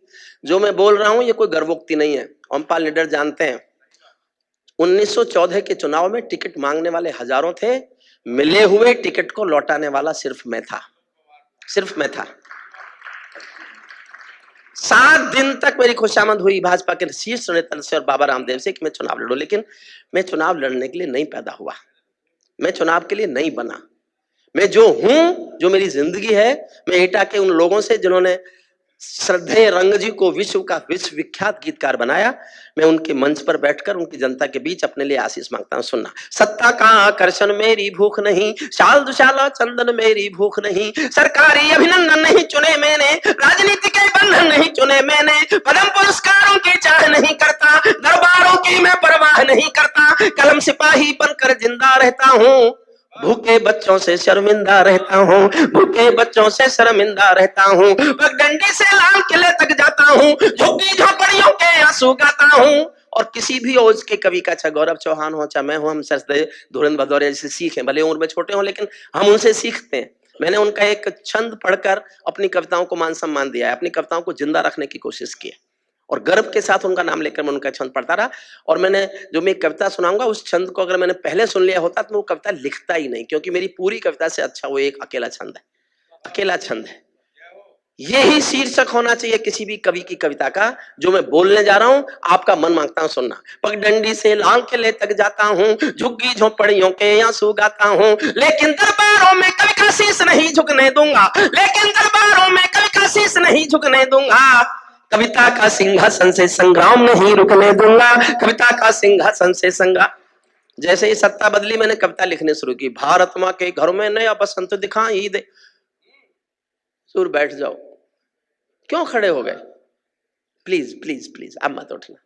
जो मैं बोल रहा हूँ ये कोई गर्वोक्ति नहीं है। ओमपाल निडर जानते हैं 1914 के चुनाव में टिकट मांगने वाले हजारों थे, मिले हुए टिकट को लौटाने वाला सिर्फ मैं था, सिर्फ मैं था। 7 दिन तक मेरी खुशामद हुई भाजपा के शीर्ष नेता से और बाबा रामदेव से कि मैं चुनाव लड़ूं, लेकिन मैं चुनाव लड़ने के लिए नहीं पैदा हुआ, मैं चुनाव के लिए नहीं बना। मैं जो हूं, जो मेरी जिंदगी है, मैं एटा के उन लोगों से जिन्होंने श्रद्धेय रंग जी को विश्व का विश्वविख्यात गीतकार बनाया, मैं उनके मंच पर बैठकर उनकी जनता के बीच अपने लिए आशीष मांगता हूं। सुनना, सत्ता का आकर्षण मेरी भूख नहीं, शाल दुशाला चंदन मेरी भूख नहीं, सरकारी अभिनंदन नहीं चुने मैंने, राजनीति के बंधन नहीं चुने मैंने, पद्म पुरस्कारों की चाह नहीं करता, दरबारों की मैं परवाह नहीं करता, कलम सिपाही बनकर जिंदा रहता हूँ, भूखे बच्चों से शर्मिंदा रहता हूँ, भूखे बच्चों से शर्मिंदा रहता हूँ, पगडंडी से लाल किले तक जाता हूँ, झुग्गी झोपड़ियों के आंसू गाता हूँ। और किसी भी ओज के कवि का, चाहे गौरव चौहान हो, चाहे मैं हूं, हम सरदे धुरंधर भदौरिया जैसे सीखे, भले उम्र में छोटे हों लेकिन हम उनसे सीखते हैं। मैंने उनका एक छंद पढ़कर अपनी कविताओं को मान सम्मान दिया है, अपनी कविताओं को जिंदा रखने की कोशिश की है और गर्व के साथ उनका नाम लेकर मैं उनका छंद पढ़ता रहा। और मैंने जो मैं कविता सुनाऊंगा उस छंद को अगर मैंने पहले सुन लिया होता तो मैं वो कविता लिखता ही नहीं, क्योंकि मेरी पूरी कविता से अच्छा वो एक अकेला छंद है, अकेला छंद है। यही शीर्षक होना चाहिए किसी भी कवि की कविता का। जो मैं बोलने जा रहा हूं आपका मन मांगता हूं सुनना। पगडंडी से लाल किले तक जाता हूं, झुग्गी झोपड़ियों के आंसू गाता हूं, लेकिन दरबारों में कभी का शीश नहीं झुकने दूंगा, लेकिन दरबारों में कभी का शीश नहीं झुकने दूंगा। कविता का सिंहासन से संग्राम नहीं रुकने दूंगा, कविता का सिंहासन से संग्राम। जैसे ही सत्ता बदली मैंने कविता लिखने शुरू की। भारत माँ के घर में नया बसंत दिखाई दे। सुर बैठ जाओ, क्यों खड़े हो गए? प्लीज प्लीज प्लीज अब मत उठना,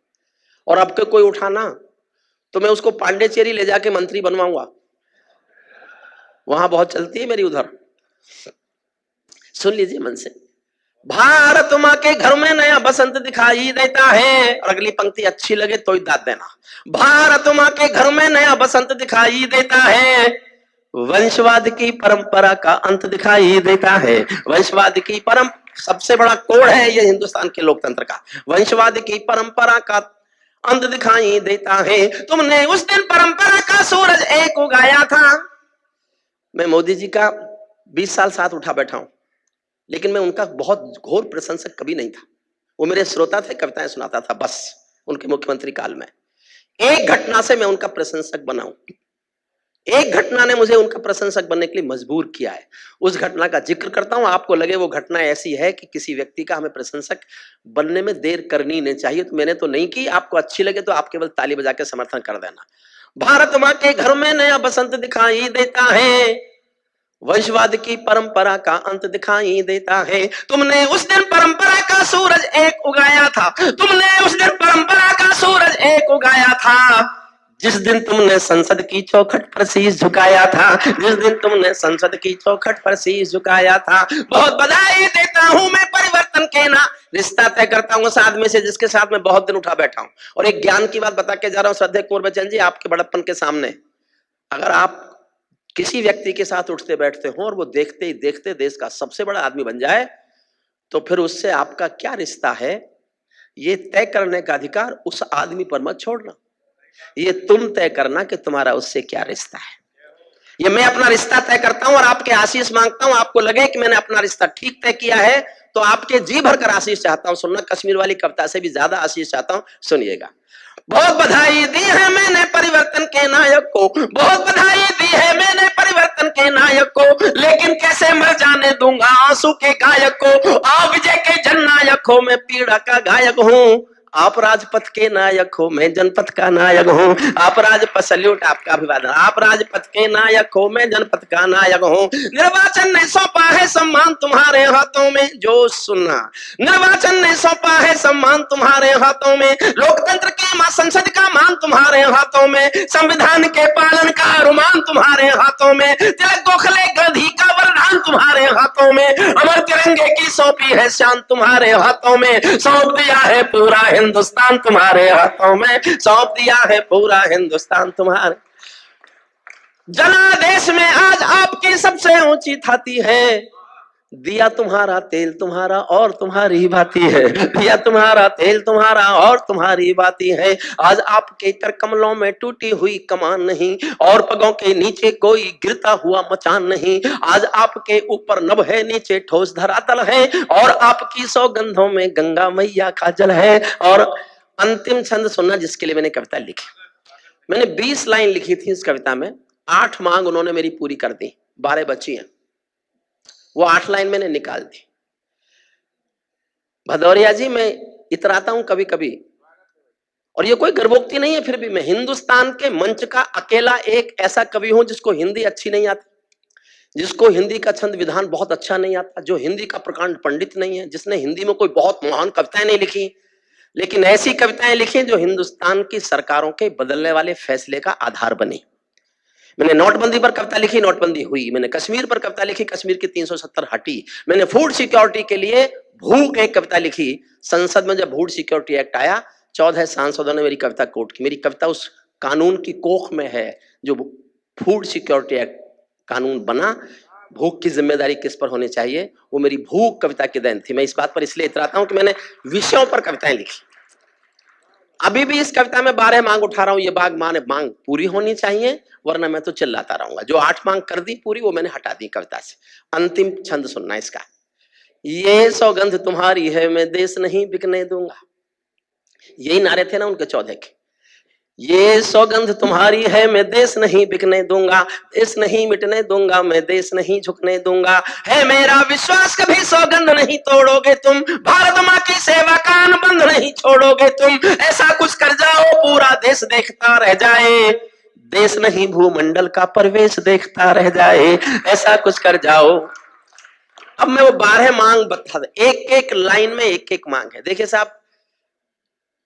और अब के कोई उठाना तो मैं उसको पांडेचेरी ले जाके मंत्री बनवाऊंगा, वहां बहुत चलती है मेरी उधर। सुन लीजिए मन से। भारत माँ के घर में नया बसंत दिखाई देता है, और अगली पंक्ति अच्छी लगे तो ही दाद देना। भारत माँ के घर में नया बसंत दिखाई देता है, वंशवाद की परंपरा का अंत दिखाई देता है। वंशवाद की सबसे बड़ा कोड है ये हिंदुस्तान के लोकतंत्र का। वंशवाद की परंपरा का अंत दिखाई देता है। तुमने उस दिन परंपरा का सूरज एक उगाया था। मैं मोदी जी का 20 साल साथ उठा बैठा हूं, लेकिन मैं उनका बहुत घोर प्रशंसक कभी नहीं था। वो मेरे श्रोता थे, कविताएं सुनाता था बस। उनके मुख्यमंत्री काल में एक घटना से मैं उनका प्रशंसक बना हूं। एक घटना ने मुझे उनका प्रशंसक बनने के लिए मजबूर किया है। उस घटना का जिक्र करता हूं, आपको लगे वो घटना ऐसी है कि किसी व्यक्ति का हमें प्रशंसक बनने में देर करनी नहीं चाहिए, तो मैंने तो नहीं की। आपको अच्छी लगे तो आप केवल ताली बजा के समर्थन कर देना। भारत मां के घर में नया बसंत दिखाई देता है, वंशवाद की परंपरा का अंत दिखाई देता है। तुमने उस दिन परंपरा का सूरज एक उगाया था, तुमने उस दिन परंपरा का सूरज एक उगाया था, जिस दिन तुमने संसद की चौखट पर शीश झुकाया था, जिस दिन तुमने संसद की चौखट पर शीश झुकाया था। बहुत बधाई देता हूं मैं परिवर्तन के ना, रिश्ता तय करता हूं उस आदमी से जिसके साथ मैं बहुत दिन उठा बैठा हूं। और एक ज्ञान की बात बता के जा रहा हूं श्रद्धेय कुंवर बच्चन जी, आपके बड़प्पन के सामने अगर आप किसी व्यक्ति के साथ उठते बैठते हो और वो देखते ही देखते देश का सबसे बड़ा आदमी बन जाए, तो फिर उससे आपका क्या रिश्ता है, ये तय करने का अधिकार उस आदमी पर मत छोड़ना। ये तुम तय करना कि तुम्हारा उससे क्या रिश्ता है। ये मैं अपना रिश्ता तय करता हूं और आपके आशीष मांगता हूं। आपको लगे कि मैंने अपना रिश्ता ठीक तय किया है तो आपके जी भरकर आशीष चाहता हूं। सुनना, कश्मीर वाली कविता से भी ज्यादा आशीष चाहता हूं, सुनिएगा। बहुत बधाई दी है मैंने परिवर्तन के नायक को, बहुत बधाई दी है मैंने परिवर्तन के नायक को, लेकिन कैसे मैं जाने दूंगा आंसू के गायक को। आप विजय के जननायक हो, मैं पीड़ा का गायक हूं। आप राजपथ के नायक हो, मैं जनपथ का नायक हूं। आप राजपथ, सल्यूट आपका अभिवादन। आप राजपथ के नायक हो, मैं जनपथ का नायक हूं। निर्वाचन ने सौंपा है सम्मान तुम्हारे हाथों में, जो सुनना, निर्वाचन ने सौंपा है सम्मान तुम्हारे हाथों में, लोकतंत्र के मां संसद का मान तुम्हारे हाथों में, संविधान के पालन का अनुमान तुम्हारे हाथों में, तिलक गोखले गांधी का वरदान तुम्हारे हाथों में, अमर तिरंगे की सौंपी है शान तुम्हारे हाथों में, सौंप दिया है पूरा हिंदुस्तान तुम्हारे हाथों में, सौंप दिया है पूरा हिंदुस्तान तुम्हारे। जनादेश में आज आपकी सबसे ऊंची थाती है, दिया तुम्हारा तेल तुम्हारा और तुम्हारी बाती है, दिया तुम्हारा तेल तुम्हारा और तुम्हारी बाती है। आज आपके कर कमलों में टूटी हुई कमान नहीं और पगों के नीचे कोई गिरता हुआ मचान नहीं। आज आपके ऊपर नभ है, नीचे ठोस धरातल है और आपकी सौगंधों में गंगा मैया का जल है। और अंतिम छंद सुनना जिसके लिए मैंने कविता लिखी। मैंने 20 लाइन लिखी थी इस कविता में, 8 मांग उन्होंने मेरी पूरी कर दी, 12 बची हैं, वो 8 लाइन मैंने निकाल दी। भदौरिया जी, मैं इतराता हूं कभी कभी, और ये कोई गर्वोक्ति नहीं है, फिर भी मैं हिंदुस्तान के मंच का अकेला एक ऐसा कवि हूं जिसको हिंदी अच्छी नहीं आती, जिसको हिंदी का छंद विधान बहुत अच्छा नहीं आता, जो हिंदी का प्रकांड पंडित नहीं है, जिसने हिंदी में कोई बहुत महान कविताएं नहीं लिखी, लेकिन ऐसी कविताएं लिखी जो हिंदुस्तान की सरकारों के बदलने वाले फैसले का आधार बनी। मैंने नोटबंदी पर कविता लिखी, नोटबंदी हुई। मैंने कश्मीर पर कविता लिखी, कश्मीर की 370 हटी। मैंने फूड सिक्योरिटी के लिए भूख एक कविता लिखी। संसद में जब फूड सिक्योरिटी एक्ट आया, 14 सांसदों ने मेरी कविता कोट की। मेरी कविता उस कानून की कोख में है जो फूड सिक्योरिटी एक्ट कानून बना। भूख की जिम्मेदारी किस पर होनी चाहिए, वो मेरी भूख कविता की देन थी। मैं इस बात पर इसलिए इतराता हूं कि मैंने विषयों पर कविताएं लिखी। अभी भी इस कविता में 12 मांग उठा रहा हूं, ये मांग पूरी होनी चाहिए, वरना मैं तो चिल्लाता रहूंगा। जो 8 मांग कर दी पूरी, वो मैंने हटा दी कविता से। अंतिम छंद सुनना इसका। ये सौगंध तुम्हारी है, मैं देश नहीं बिकने दूंगा। यही नारे थे ना उनके 14 के। ये सौगंध तुम्हारी है, मैं देश नहीं बिकने दूंगा, देश नहीं मिटने दूंगा, मैं देश नहीं झुकने दूंगा। है मेरा विश्वास कभी सौगंध नहीं तोड़ोगे तुम, भारत माँ की सेवा का अनुबंध नहीं छोड़ोगे तुम। ऐसा कुछ कर जाओ पूरा देश देखता रह जाए, देश नहीं भूमंडल का प्रवेश देखता रह जाए। ऐसा कुछ कर जाओ। अब मैं वो 12 मांग बता दे, एक एक लाइन में एक एक मांग है। देखिए साहब,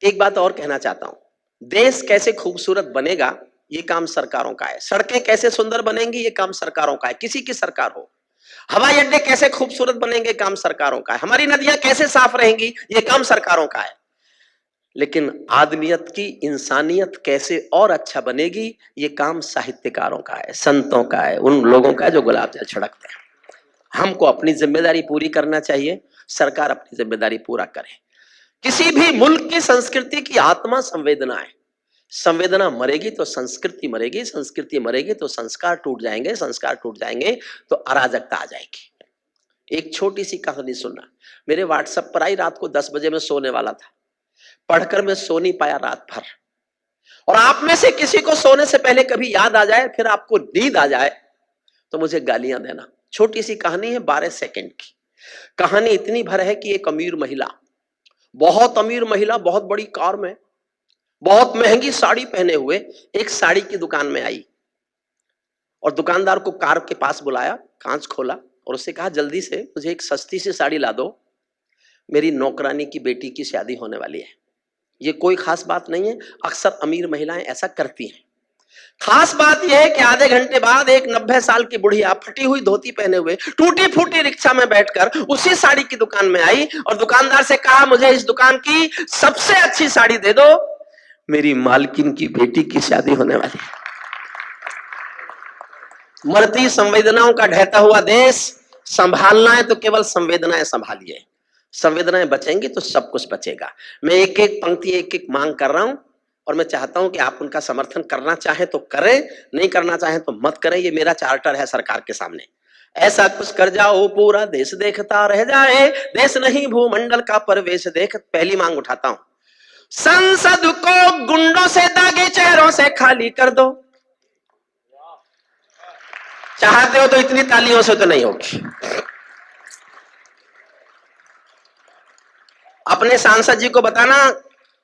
एक बात और कहना चाहता हूं। देश कैसे खूबसूरत बनेगा, ये काम सरकारों का है। सड़कें कैसे सुंदर बनेंगी, ये काम सरकारों का है, किसी की सरकार हो। हवाई अड्डे कैसे खूबसूरत बनेंगे, काम सरकारों का है। हमारी नदियां कैसे साफ रहेंगी, ये काम सरकारों का है। लेकिन आदमियत की, इंसानियत कैसे और अच्छा बनेगी, ये काम साहित्यकारों का है, संतों का है, उन लोगों का है जो गुलाब जल छिड़कते हैं। हमको अपनी जिम्मेदारी पूरी करना चाहिए, सरकार अपनी जिम्मेदारी पूरा करे। किसी भी मुल्क की संस्कृति की आत्मा संवेदना है। संवेदना मरेगी तो संस्कृति मरेगी, संस्कृति मरेगी तो संस्कार टूट जाएंगे, संस्कार टूट जाएंगे तो अराजकता आ जाएगी। एक छोटी सी कहानी सुनना, मेरे व्हाट्सएप पर आई। रात को 10 बजे मैं सोने वाला था, पढ़कर मैं सो नहीं पाया रात भर। और आप में से किसी को सोने से पहले कभी याद आ जाए, फिर आपको नींद आ जाए, तो मुझे गालियां देना। छोटी सी कहानी है, 12 सेकंड की कहानी। इतनी भर है कि एक अमीर महिला, बहुत अमीर महिला, बहुत बड़ी कार में, बहुत महंगी साड़ी पहने हुए एक साड़ी की दुकान में आई और दुकानदार को कार के पास बुलाया, कांच खोला और उससे कहा, जल्दी से मुझे एक सस्ती सी साड़ी ला दो, मेरी नौकरानी की बेटी की शादी होने वाली है। ये कोई खास बात नहीं है, अक्सर अमीर महिलाएं ऐसा करती हैं। खास बात यह है कि आधे घंटे बाद एक 90 साल की बुढ़िया फटी हुई धोती पहने हुए टूटी फूटी रिक्शा में बैठकर उसी साड़ी की दुकान में आई और दुकानदार से कहा, मुझे इस दुकान की सबसे अच्छी साड़ी दे दो, मेरी मालकिन की बेटी की शादी होने वाली है। मरती संवेदनाओं का ढहता हुआ देश, संभालना है तो केवल संवेदनाएं संभालिए, संवेदनाएं बचेंगी तो सब कुछ बचेगा। मैं एक एक पंक्ति, एक एक मांग कर रहा हूं और मैं चाहता हूं कि आप उनका समर्थन करना चाहें तो करें, नहीं करना चाहें तो मत करें। ये मेरा चार्टर है सरकार के सामने। ऐसा कुछ कर जाओ पूरा देश देखता रह जाए, देश नहीं भूमंडल का परवेश देख। पहली मांग उठाता हूं, संसद को गुंडों से दागे चेहरों से खाली कर दो। चाहते हो तो इतनी तालियों से तो नहीं होगी। अपने सांसद जी को बताना,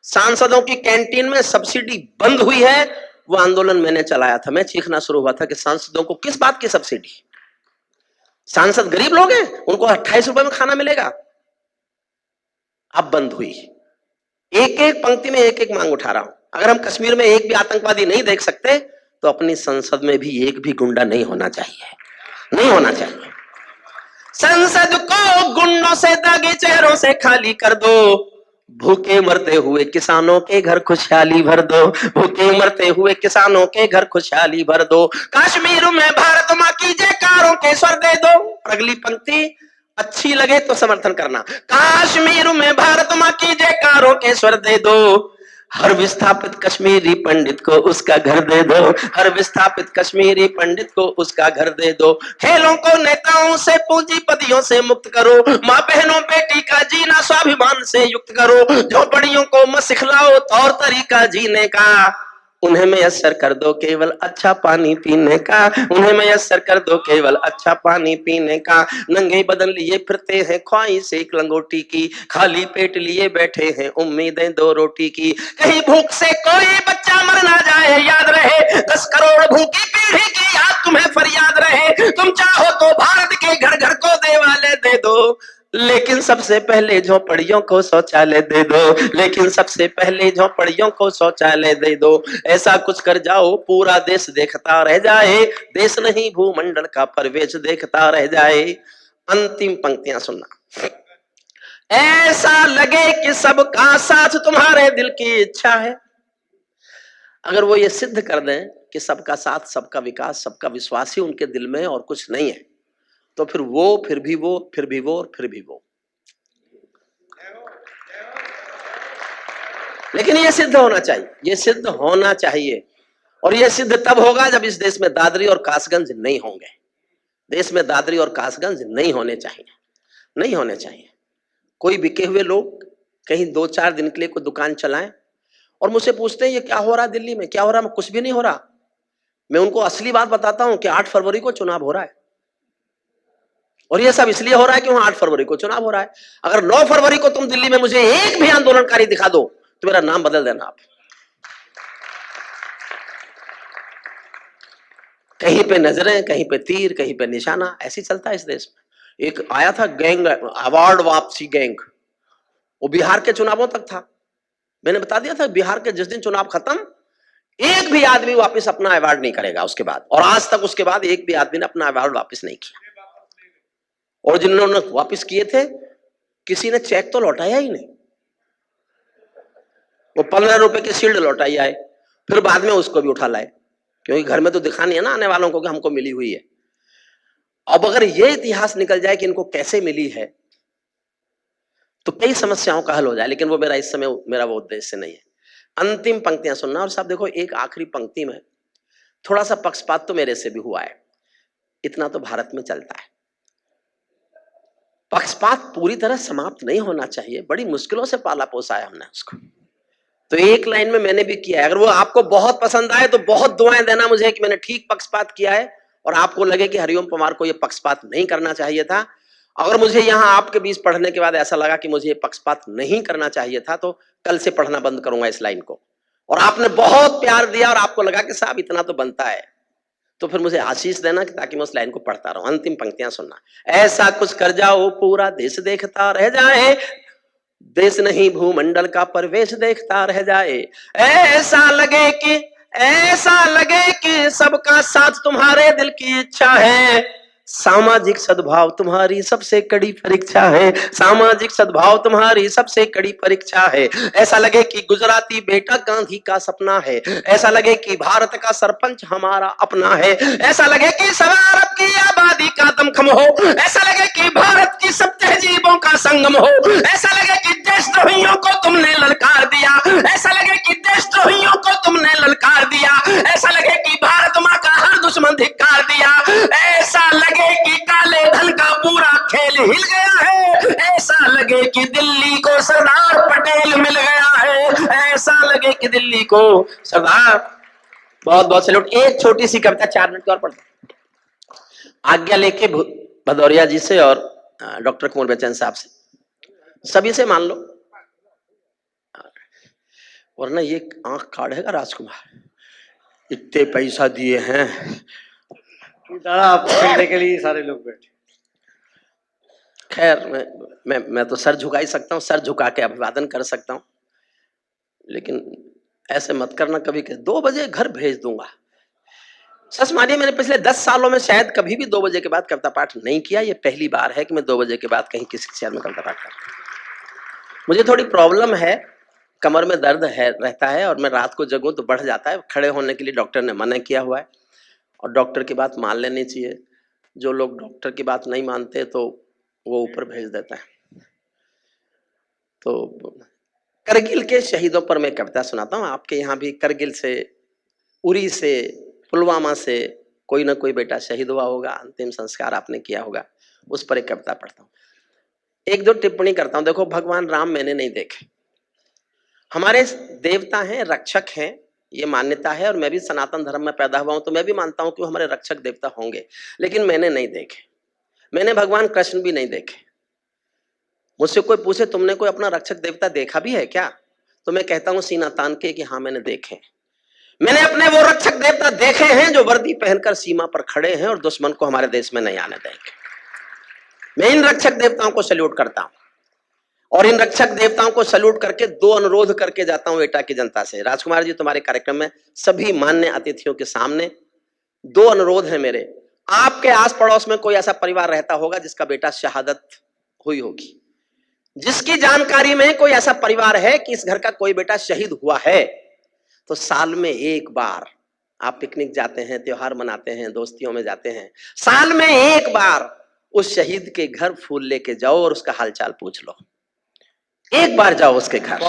सांसदों की कैंटीन में सब्सिडी बंद हुई है। वो आंदोलन मैंने चलाया था, मैं चीखना शुरू हुआ था कि सांसदों को किस बात की सब्सिडी? सांसद गरीब लोग हैं, उनको 28 रुपए में खाना मिलेगा। अब बंद हुई। एक एक पंक्ति में एक एक मांग उठा रहा हूं। अगर हम कश्मीर में एक भी आतंकवादी नहीं देख सकते तो अपनी संसद में भी एक भी गुंडा नहीं होना चाहिए, नहीं होना चाहिए। संसद को गुंडों से दागे चेहरों से खाली कर दो, भूखे मरते हुए किसानों के घर खुशहाली भर दो, भूखे मरते हुए किसानों के घर खुशहाली भर दो। कश्मीर में भारत मां की जयकारों के स्वर दे दो। अगली पंक्ति अच्छी लगे तो समर्थन करना। कश्मीर में भारत मां की जयकारों के स्वर दे दो, हर विस्थापित कश्मीरी पंडित को उसका घर दे दो, हर विस्थापित कश्मीरी पंडित को उसका घर दे दो। खेलों को नेताओं से पूंजीपतियों से मुक्त करो, माँ बहनों बेटी का जीना स्वाभिमान से युक्त करो। झोपड़ियों को मत सिखलाओ तौर तरीका जीने का, उन्हें मयस्सर कर दो केवल अच्छा पानी पीने का, उन्हें मयस्सर कर दो केवल अच्छा पानी पीने का। नंगे बदन लिए फिरते हैं ख्वाहिश एक लंगोटी की, खाली पेट लिए बैठे हैं उम्मीदें 2 रोटी की। कहीं भूख से कोई बच्चा मर ना जाए याद रहे, 10 करोड़ भूखी पीढ़ी की याद तुम्हें फरियाद रहे। तुम चाहो तो भारत के घर घर को देवालय दे दो, लेकिन सबसे पहले झोपड़ियों को शौचालय दे दो, लेकिन सबसे पहले झोपड़ियों को शौचालय दे दो। ऐसा कुछ कर जाओ पूरा देश देखता रह जाए, देश नहीं भूमंडल का परवेश देखता रह जाए। अंतिम पंक्तियां सुनना, ऐसा लगे कि सबका साथ तुम्हारे दिल की इच्छा है। अगर वो ये सिद्ध कर दें कि सबका साथ, सबका विकास, सबका विश्वास ही उनके दिल में और कुछ नहीं है, तो फिर वो, फिर भी वो, फिर भी वो और फिर भी वो। लेकिन ये सिद्ध होना चाहिए, ये सिद्ध होना चाहिए। और ये सिद्ध तब होगा जब इस देश में दादरी और कासगंज नहीं होंगे। देश में दादरी और कासगंज नहीं होने चाहिए, नहीं होने चाहिए। कोई बिके हुए लोग कहीं 2-4 दिन के लिए कोई दुकान चलाएं और मुझसे पूछते हैं ये क्या हो रहा है दिल्ली में, क्या हो रहा है? कुछ भी नहीं हो रहा। मैं उनको असली बात बताता हूं कि 8 फरवरी को चुनाव हो रहा है और ये सब इसलिए हो रहा है कि वहां 8 फरवरी को चुनाव हो रहा है। अगर 9 फरवरी को तुम दिल्ली में मुझे एक भी आंदोलनकारी दिखा दो तो मेरा नाम बदल देना आप। कहीं पे नजरें, कहीं पे तीर, कहीं पे निशाना, ऐसी चलता है इस देश में। एक आया था गैंग, अवार्ड वापसी गैंग, वो बिहार के चुनावों तक था। मैंने बता दिया था बिहार के जिस दिन चुनाव खत्म, एक भी आदमी वापस अपना अवार्ड नहीं करेगा उसके बाद, और आज तक उसके बाद एक भी आदमी ने अपना अवार्ड वापस नहीं किया। और जिन्होंने वापस किए थे किसी ने चेक तो लौटाया ही नहीं, वो 15 रुपए की शील्ड लौटाई आए, फिर बाद में उसको भी उठा लाए, क्योंकि घर में तो दिखानी है ना आने वालों को कि हमको मिली हुई है। अब अगर ये इतिहास निकल जाए कि इनको कैसे मिली है तो कई समस्याओं का हल हो जाए, लेकिन वो मेरा इस समय मेरा वो उद्देश्य नहीं है। अंतिम पंक्तियां सुनना। और साहब देखो, एक आखिरी पंक्ति में थोड़ा सा पक्षपात तो मेरे से भी हुआ है, इतना तो भारत में चलता है। पक्षपात पूरी तरह समाप्त नहीं होना चाहिए, बड़ी मुश्किलों से पाला पोसा है हमने उसको। तो एक लाइन में मैंने भी किया है। अगर वो आपको बहुत पसंद आए तो बहुत दुआएं देना मुझे कि मैंने ठीक पक्षपात किया है, और आपको लगे कि हरिओम पवार को ये पक्षपात नहीं करना चाहिए था। अगर मुझे यहाँ आपके बीच पढ़ने के बाद ऐसा लगा कि मुझे ये पक्षपात नहीं करना चाहिए था, तो कल से पढ़ना बंद करूंगा इस लाइन को। और आपने बहुत प्यार दिया और आपको लगा कि साहब इतना तो बनता है, तो फिर मुझे आशीष देना कि ताकि मैं उस लाइन को पढ़ता रहूं। अंतिम पंक्तियां सुनना। ऐसा कुछ कर जाओ पूरा देश देखता रह जाए, देश नहीं भूमंडल का प्रवेश देखता रह जाए। ऐसा लगे कि सबका साथ तुम्हारे दिल की इच्छा है, सामाजिक सद्भाव तुम्हारी सबसे कड़ी परीक्षा है, सामाजिक सद्भाव तुम्हारी सबसे कड़ी परीक्षा है। ऐसा लगे कि गुजराती बेटा गांधी का सपना है, ऐसा लगे कि भारत का सरपंच हमारा अपना है, ऐसा लगे कि सवा अरब की आबादी का दमखम हो, ऐसा लगे कि भारत की सब तहजीबों का संगम हो, ऐसा लगे कि देशद्रोहियों को तुमने ललकार दिया, ऐसा लगे कि देशद्रोहियों को तुमने ललकार दिया, ऐसा लगे कि भारत माँ का हर दुश्मन धिक्कार दिया, ऐसा लगे कि काले धन का पूरा खेल हिल गया है, ऐसा लगे कि दिल्ली को सरदार पटेल मिल गया है, ऐसा लगे कि दिल्ली को सरदार। बहुत बहुत सैल्यूट। एक छोटी सी कविता 4 मिनट की और पढ़ता आज्ञा लेके भदौरिया जी से और डॉक्टर कुंवर बेचैन साहब से, सभी से मान लो, वरना ये आंख काढ़ेगा राजकुमार। इतने पैसा दिए हैं दादा आपको सुनने के लिए सारे लोग बैठे। खैर मैं तो सर झुका ही सकता हूँ, सर झुका के अभिवादन कर सकता हूँ, लेकिन ऐसे मत करना कभी कि 2 बजे घर भेज दूंगा। सच मानिए मैंने पिछले 10 सालों में शायद कभी भी 2 बजे के बाद कविता पाठ नहीं किया। ये पहली बार है कि मैं 2 बजे के बाद कहीं किसी शहर में कविता पाठ करता हूँ। मुझे थोड़ी प्रॉब्लम है, कमर में दर्द है रहता है, और मैं रात को जगूं तो बढ़ जाता है। खड़े होने के लिए डॉक्टर ने मना किया हुआ है, और डॉक्टर की बात मान लेनी चाहिए। जो लोग डॉक्टर की बात नहीं मानते तो वो ऊपर भेज देता है। तो करगिल के शहीदों पर मैं कविता सुनाता हूँ। आपके यहाँ भी करगिल से, उरी से, पुलवामा से कोई ना कोई बेटा शहीद हुआ होगा, अंतिम संस्कार आपने किया होगा, उस पर एक कविता पढ़ता हूँ। 1-2 टिप्पणी करता हूँ। देखो, भगवान राम मैंने नहीं देखे, हमारे देवता हैं, रक्षक हैं, ये मान्यता है, और मैं भी सनातन धर्म में पैदा हुआ हूं तो मैं भी मानता हूं कि वो हमारे रक्षक देवता होंगे, लेकिन मैंने नहीं देखे। मैंने भगवान कृष्ण भी नहीं देखे। मुझसे कोई पूछे तुमने कोई अपना रक्षक देवता देखा भी है क्या, तो मैं कहता हूं सीना तान के कि हाँ मैंने देखे। मैंने अपने वो रक्षक देवता देखे हैं जो वर्दी पहनकर सीमा पर खड़े हैं और दुश्मन को हमारे देश में नहीं आने देंगे। मैं इन रक्षक देवताओं को सैल्यूट करता हूं, और इन रक्षक देवताओं को सैल्यूट करके 2 अनुरोध करके जाता हूं एटा की जनता से। राजकुमार जी, तुम्हारे कार्यक्रम में सभी मान्य अतिथियों के सामने 2 अनुरोध हैं मेरे। आपके आस पड़ोस में कोई ऐसा परिवार रहता होगा जिसका बेटा शहादत हुई होगी, जिसकी जानकारी में कोई ऐसा परिवार है कि इस घर का कोई बेटा शहीद हुआ है, तो साल में 1 बार आप पिकनिक जाते हैं, त्योहार मनाते हैं, दोस्तियों में जाते हैं, साल में 1 बार उस शहीद के घर फूल लेके जाओ और उसका हालचाल पूछ लो। 1 बार जाओ उसके घर।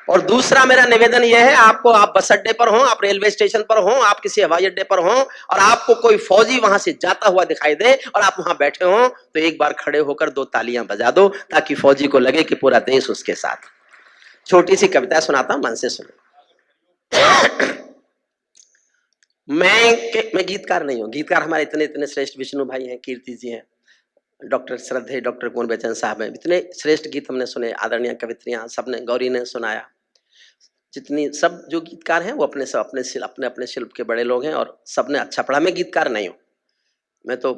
और दूसरा मेरा निवेदन यह है, आपको, आप बस अड्डे पर हो, आप रेलवे स्टेशन पर हो, आप किसी हवाई अड्डे पर हो, और आपको कोई फौजी वहां से जाता हुआ दिखाई दे और आप वहां बैठे हो, तो 1 बार खड़े होकर 2 तालियां बजा दो, ताकि फौजी को लगे कि पूरा देश उसके साथ। छोटी सी कविता सुनाता हूं, मन से सुनो। मैं गीतकार नहीं हूं। गीतकार हमारे इतने इतने श्रेष्ठ विष्णु भाई हैं, कीर्ति जी हैं, डॉक्टर श्रद्धेय डॉक्टर कुंवर बेचैन साहब हैं, इतने श्रेष्ठ गीत हमने सुने, आदरणीय कवित्रियां सबने, गौरी ने सुनाया, जितनी सब जो गीतकार हैं वो अपने अपने शिल्प के बड़े लोग हैं, और सबने अच्छा पढ़ा। मैं गीतकार नहीं हूं, मैं तो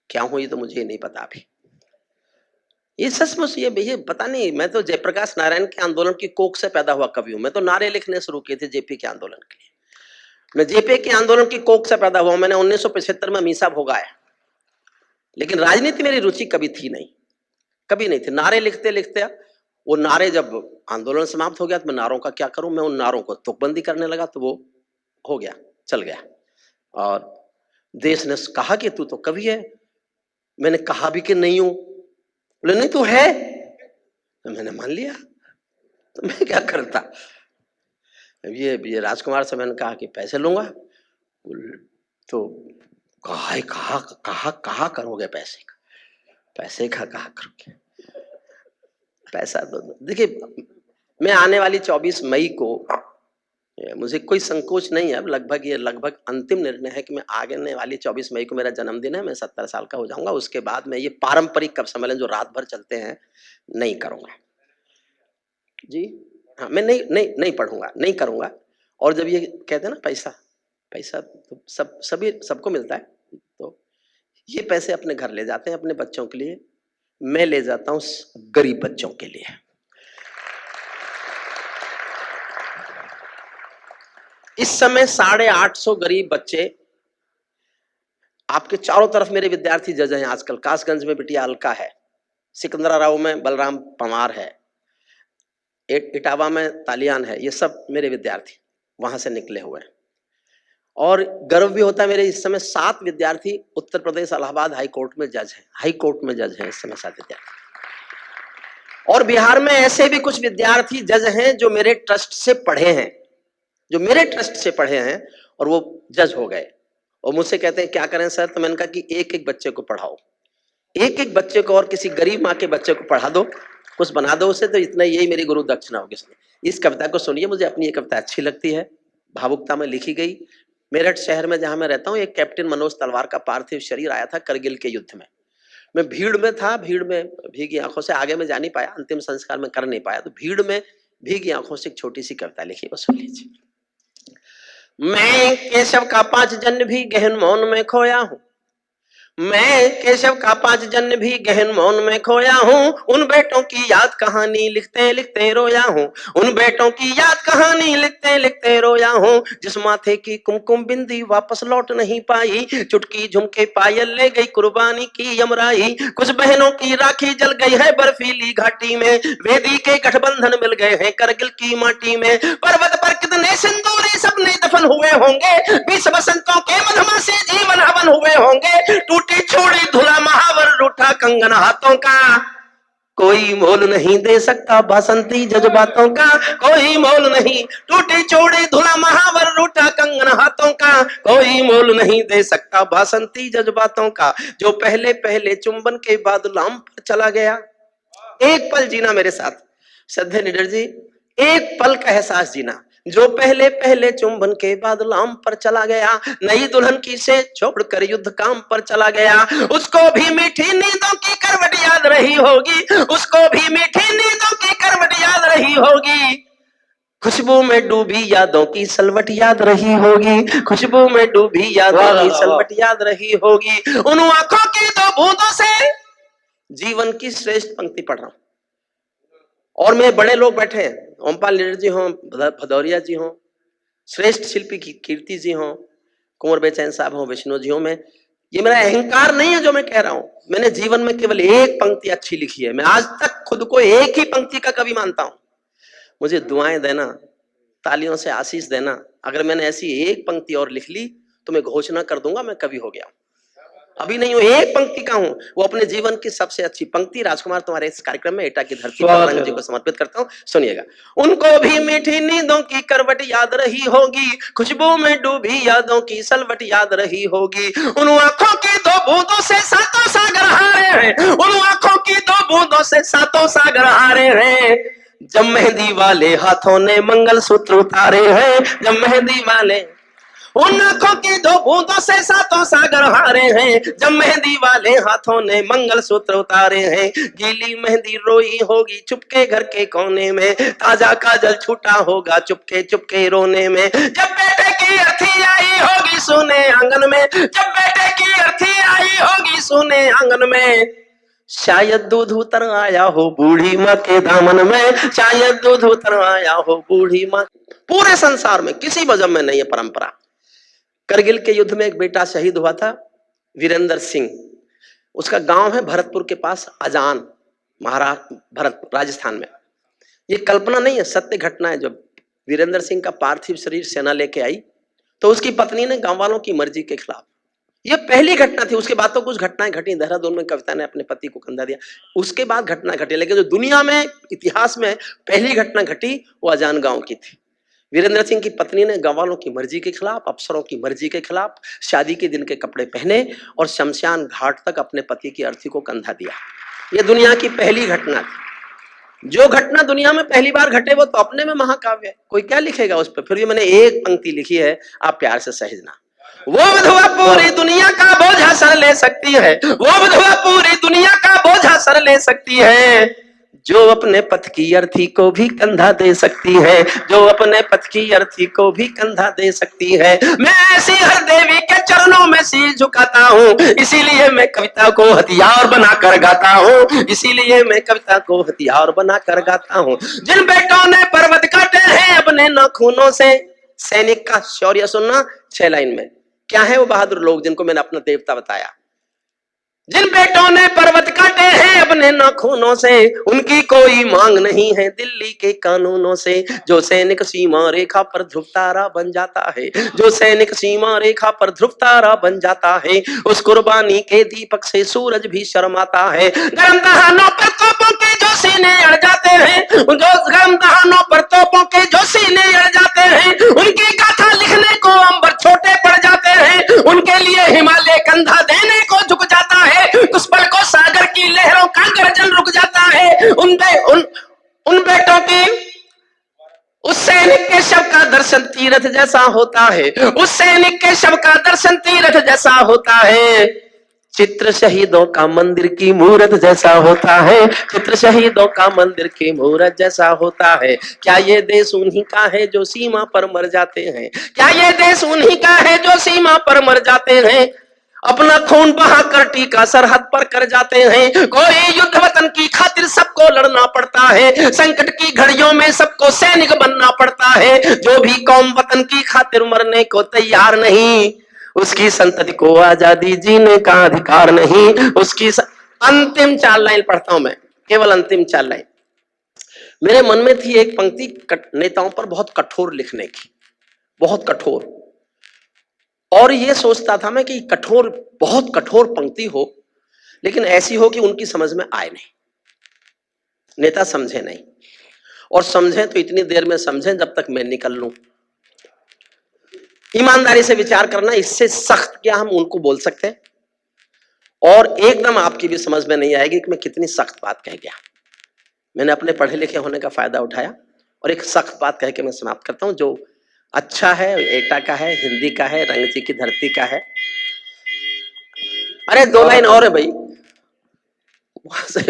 क्या हूं ये तो मुझे नहीं पता अभी। ये सचमुच ये पता नहीं, मैं तो जयप्रकाश नारायण के आंदोलन की कोख से पैदा हुआ कवि हूं। मैं तो नारे लिखने शुरू किए थे जेपी के आंदोलन के लिए। मैं जेपी के आंदोलन की कोख से पैदा हुआ। मैंने 1975 में मीसा भोगाया, लेकिन राजनीति मेरी रुचि कभी थी नहीं, कभी नहीं थी। नारे लिखते लिखते वो नारे, जब आंदोलन समाप्त हो गया तो मैं नारों का क्या करूं, मैं उन नारों को तुकबंदी करने लगा, तो वो हो गया, चल गया। और देश ने कहा कि तू तो कवि है। मैंने कहा भी कि नहीं हूं, बोले नहीं तू है, तो मैंने मान लिया, तो मैं क्या करता। ये राजकुमार से मैंने कहा कि पैसे लूंगा, तो कहा करोगे पैसे का, कहा करोगे पैसा। तो देखिए, मैं आने वाली 24 मई को, मुझे कोई संकोच नहीं है, अब लगभग अंतिम निर्णय है कि मैं आने वाली 24 मई को मेरा जन्मदिन है, मैं 70 साल का हो जाऊंगा। उसके बाद मैं ये पारंपरिक कवि सम्मेलन जो रात भर चलते हैं नहीं करूंगा जी। हाँ, मैं नहीं पढ़ूंगा, नहीं करूंगा। और जब ये कहते हैं ना पैसा पैसा तो सबको मिलता है, तो ये पैसे अपने घर ले जाते हैं अपने बच्चों के लिए, मैं ले जाता हूं गरीब बच्चों के लिए। इस समय 850 गरीब बच्चे, आपके चारों तरफ मेरे विद्यार्थी जज हैं आजकल। कासगंज में बिटिया अलका है, सिकंदराराव में बलराम पंवार है, इटावा में तालियान है, ये सब मेरे विद्यार्थी वहां से निकले हुए हैं। और गर्व भी होता है मेरे इस समय 7 विद्यार्थी उत्तर प्रदेश इलाहाबाद हाई कोर्ट में जज हैं, हाई कोर्ट में जज हैं इस समय 7 विद्यार्थी। और बिहार में ऐसे भी कुछ विद्यार्थी जज हैं जो मेरे ट्रस्ट से पढ़े हैं, और वो जज हो गए और मुझसे कहते हैं क्या करें सर? तो मैंने कहा कि एक एक बच्चे को पढ़ाओ, एक एक बच्चे को, और किसी गरीब माँ के बच्चे को पढ़ा दो, कुछ बना दो उसे, तो इतना यही मेरी गुरु दक्षिणा होगी। इस कविता को सुनिए, मुझे अपनी ये कविता अच्छी लगती है, भावुकता में लिखी गई। मेरठ शहर में जहां मैं रहता हूँ, एक कैप्टन मनोज तलवार का पार्थिव शरीर आया था करगिल के युद्ध में। मैं भीड़ में था, भीड़ में भीगी आंखों से आगे में जा नहीं पाया, अंतिम संस्कार में कर नहीं पाया, तो भीड़ में भीगी आंखों से एक छोटी सी कविता लिखी, वो सुन लीजिए। मैं केशव का 5 जन्म भी गहन मौन में खोया हूँ, मैं केशव का 5 जन्म भी गहन मौन में खोया हूँ। उन बेटों की याद कहानी लिखते लिखते रोया हूँ, उन बेटों की याद कहानी लिखते लिखते रोया हूँ। जिस माथे की कुमकुम बिंदी वापस लौट नहीं पाई, चुटकी झुमके पायल ले गई कुर्बानी की यमराई। कुछ बहनों की राखी जल गई है बर्फीली घाटी में, वेदी के गठबंधन मिल गए हैं करगिल की माटी में। पर्वत पर कितने सिंदूरी सपने दफन हुए होंगे, 20 बसंतों के मधुमा से जीवन हवन हुए होंगे। टूटी छोड़ी धुला महावर रूठा कंगन हाथों का, कोई मोल नहीं दे सकता बसंती जज्बातों का, कोई मोल नहीं। टूटी छोड़ी धुला महावर रूठा कंगन हाथों का, कोई मोल नहीं दे सकता बसंती जज्बातों का। जो पहले पहले चुंबन के बाद लाम पर चला गया, एक पल जीना मेरे साथ श्रद्धेय निडर जी, एक पल का एहसास जीना। जो पहले पहले चुंबन के बाद लाम पर चला गया, नई दुल्हन की से छोड़कर युद्ध काम पर चला गया। उसको भी मीठी नींदों की करवट याद रही होगी, उसको भी मीठी नींदों की करवट याद रही होगी। खुशबू में डूबी यादों की सलवट याद रही होगी, खुशबू में डूबी यादों की सलवट याद रही होगी। उन आंखों की 2 बूंदों से जीवन की श्रेष्ठ पंक्ति पढ़ रहा हूं। और में बड़े लोग बैठे हैं, ओमपाल निडर जी हों, भदौरिया जी हों, श्रेष्ठ शिल्पी कीर्ति जी हों, कुंवर बेचैन साहब हों, विष्णु जी हों। मैं, ये मेरा अहंकार नहीं है जो मैं कह रहा हूं, मैंने जीवन में केवल एक पंक्ति अच्छी लिखी है। मैं आज तक खुद को एक ही पंक्ति का कवि मानता हूं। मुझे दुआएं देना, तालियों से आशीष देना। अगर मैंने ऐसी एक पंक्ति और लिख ली तो मैं घोषणा कर दूंगा मैं कवि हो गया। अभी नहीं हूं, एक पंक्ति का हूं, वो अपने जीवन की सबसे अच्छी पंक्ति राजकुमार तुम्हारे इस कार्यक्रम में एटा की धरती पर रंग जी को समर्पित करता हूं, सुनिएगा। उनको भी मीठी नींदों की करवट याद रही होगी, खुशबू में डूबी यादों की सलवट याद रही होगी। उन आंखों की 2 बूंदों से 7 सागर हारे हैं, उन आंखों की 2 बूंदों से 7 सागर हारे हैं। जब मेहंदी वाले हाथों ने मंगलसूत्र उतारे हैं, जब मेहंदी वाले, उन आंखों की 2 बूंदों से 7 सागर हारे हैं। जब मेहंदी वाले हाथों ने मंगलसूत्र उतारे हैं, गीली मेहंदी रोई होगी चुपके घर के कोने में, ताजा काजल छूटा होगा चुपके चुपके रोने में। जब बेटे की अर्थी आई होगी सोने आंगन में, जब बेटे की अर्थी आई होगी सोने आंगन में, शायद दूध उतर आया हो बूढ़ी माँ के दामन में, शायद दूध उतर आया हो बूढ़ी माँ। पूरे संसार में किसी मजहब में नहीं है परंपरा। करगिल के युद्ध में एक बेटा शहीद हुआ था, वीरेंद्र सिंह। उसका गांव है भरतपुर के पास, अजान, महाराष्ट्र, राजस्थान में। ये कल्पना नहीं है, सत्य घटना है। जब वीरेंद्र सिंह का पार्थिव शरीर सेना लेके आई तो उसकी पत्नी ने गांव वालों की मर्जी के खिलाफ, ये पहली घटना थी, उसके बाद तो कुछ घटनाएं घटी। देहरादून में कविता ने अपने पति को कंधा दिया, उसके बाद घटना घटी, लेकिन जो दुनिया में इतिहास में पहली घटना घटी वो अजान गांव की थी। वीरेंद्र सिंह की पत्नी ने गांव वालों की मर्जी के खिलाफ, अफसरों की मर्जी के खिलाफ शादी के दिन के कपड़े पहने और शमशान घाट तक अपने पति की अर्थी को कंधा दिया। यह दुनिया की पहली घटना थी। जो घटना दुनिया में पहली बार घटे वो तो अपने में महाकाव्य है, कोई क्या लिखेगा उस पर। फिर भी मैंने एक पंक्ति लिखी है, आप प्यार से सहेजना। वो विधवा पूरी दुनिया का बोझा सर ले सकती है, वो विधवा पूरी दुनिया का बोझा सर ले सकती है, जो अपने पथ की अर्थी को भी कंधा दे सकती है, जो अपने पथ की अर्थी को भी कंधा दे सकती है। मैं ऐसी हर देवी के चरणों में सिर झुकाता हूँ, इसीलिए मैं कविता को हथियार बनाकर गाता हूँ, इसीलिए मैं कविता को हथियार बनाकर गाता हूँ। जिन बेटों ने पर्वत काटे हैं अपने नाखूनों से, सैनिक का शौर्य सुनना 6 लाइन में। क्या है वो बहादुर लोग जिनको मैंने अपना देवता बताया? जिन बेटों ने पर्वत काटे हैं अपने नाखूनों से, उनकी कोई मांग नहीं है दिल्ली के कानूनों से। जो सैनिक सीमा रेखा पर ध्रुव तारा बन जाता है, जो सैनिक सीमा रेखा पर ध्रुव तारा बन जाता है, उस कुर्बानी के दीपक से सूरज भी शर्माता है। गर्म दहानों पर तोपों के जो सीने अड़ जाते हैं, जो गर्म दहानों पर तोपों के जो सीने अड़ जाते हैं, उनकी गाथा लिखने को अंबर छोटे पड़ जाते हैं, उनके लिए हिमालय कंधा देने को झुक जाता है, उस पल को सागर की लहरों का गर्जन रुक जाता है। उन बेटों की, उस सैनिक के शव का दर्शन तीरथ जैसा होता है, उस सैनिक के शव का दर्शन तीरथ जैसा होता है। चित्र शहीदों का मंदिर की मूरत जैसा होता है, चित्र शहीदों का मंदिर की मूरत जैसा होता है। क्या ये देश उन्हीं का है जो सीमा पर मर जाते हैं? क्या ये देश उन्हीं का है जो सीमा पर मर जाते हैं? अपना खून बहाकर टीका सरहद पर कर जाते हैं। कोई युद्ध वतन की खातिर सबको लड़ना पड़ता है, संकट की घड़ियों में सबको सैनिक बनना पड़ता है। जो भी कौम वतन की खातिर मरने को तैयार नहीं, उसकी संतति को आजादी जीने का अधिकार नहीं। उसकी अंतिम 4 लाइन पढ़ता हूं मैं, केवल अंतिम 4 लाइन। मेरे मन में थी एक पंक्ति नेताओं पर बहुत कठोर लिखने की, बहुत कठोर, और ये सोचता था मैं कि कठोर, बहुत कठोर पंक्ति हो, लेकिन ऐसी हो कि उनकी समझ में आए नहीं, नेता समझे नहीं, और समझे तो इतनी देर में समझे जब तक मैं निकल लूं। ईमानदारी से विचार करना, इससे सख्त क्या हम उनको बोल सकते हैं? और एकदम आपकी भी समझ में नहीं आएगी कि मैं कितनी सख्त बात कह गया। मैंने अपने पढ़े लिखे होने का फायदा उठाया और एक सख्त बात कह के मैं समाप्त करता हूं, जो अच्छा है, एटा का है, हिंदी का है, रंग जी की धरती का है। अरे 2 लाइन और है भाई, वहां से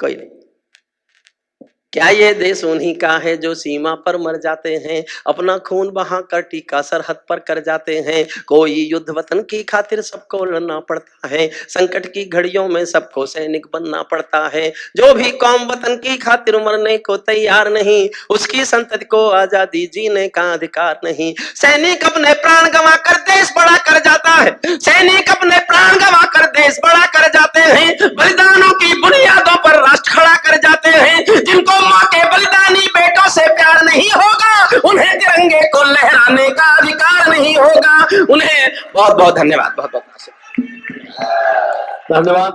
कोई नहीं। क्या ये देश उन्हीं का है जो सीमा पर मर जाते हैं, अपना खून बहाकर टीका सरहद पर कर जाते हैं। कोई युद्ध वतन की खातिर सबको लड़ना पड़ता है, संकट की घड़ियों में सबको सैनिक बनना पड़ता है। जो भी कौम वतन की खातिर मरने को तैयार नहीं, उसकी संतति को आजादी जीने का अधिकार नहीं। सैनिक अपने प्राण गंवा कर देश बड़ा कर जाता है, सैनिक अपने प्राण गंवा कर देश बड़ा कर जाते हैं। बलिदानों की बुनियादों पर राष्ट्र खड़ा कर जाते हैं। जिनको मां के बलिदानी बेटों से प्यार नहीं होगा, उन्हें तिरंगे को लहराने का अधिकार नहीं होगा। उन्हें बहुत बहुत धन्यवाद, बहुत बहुत धन्यवाद।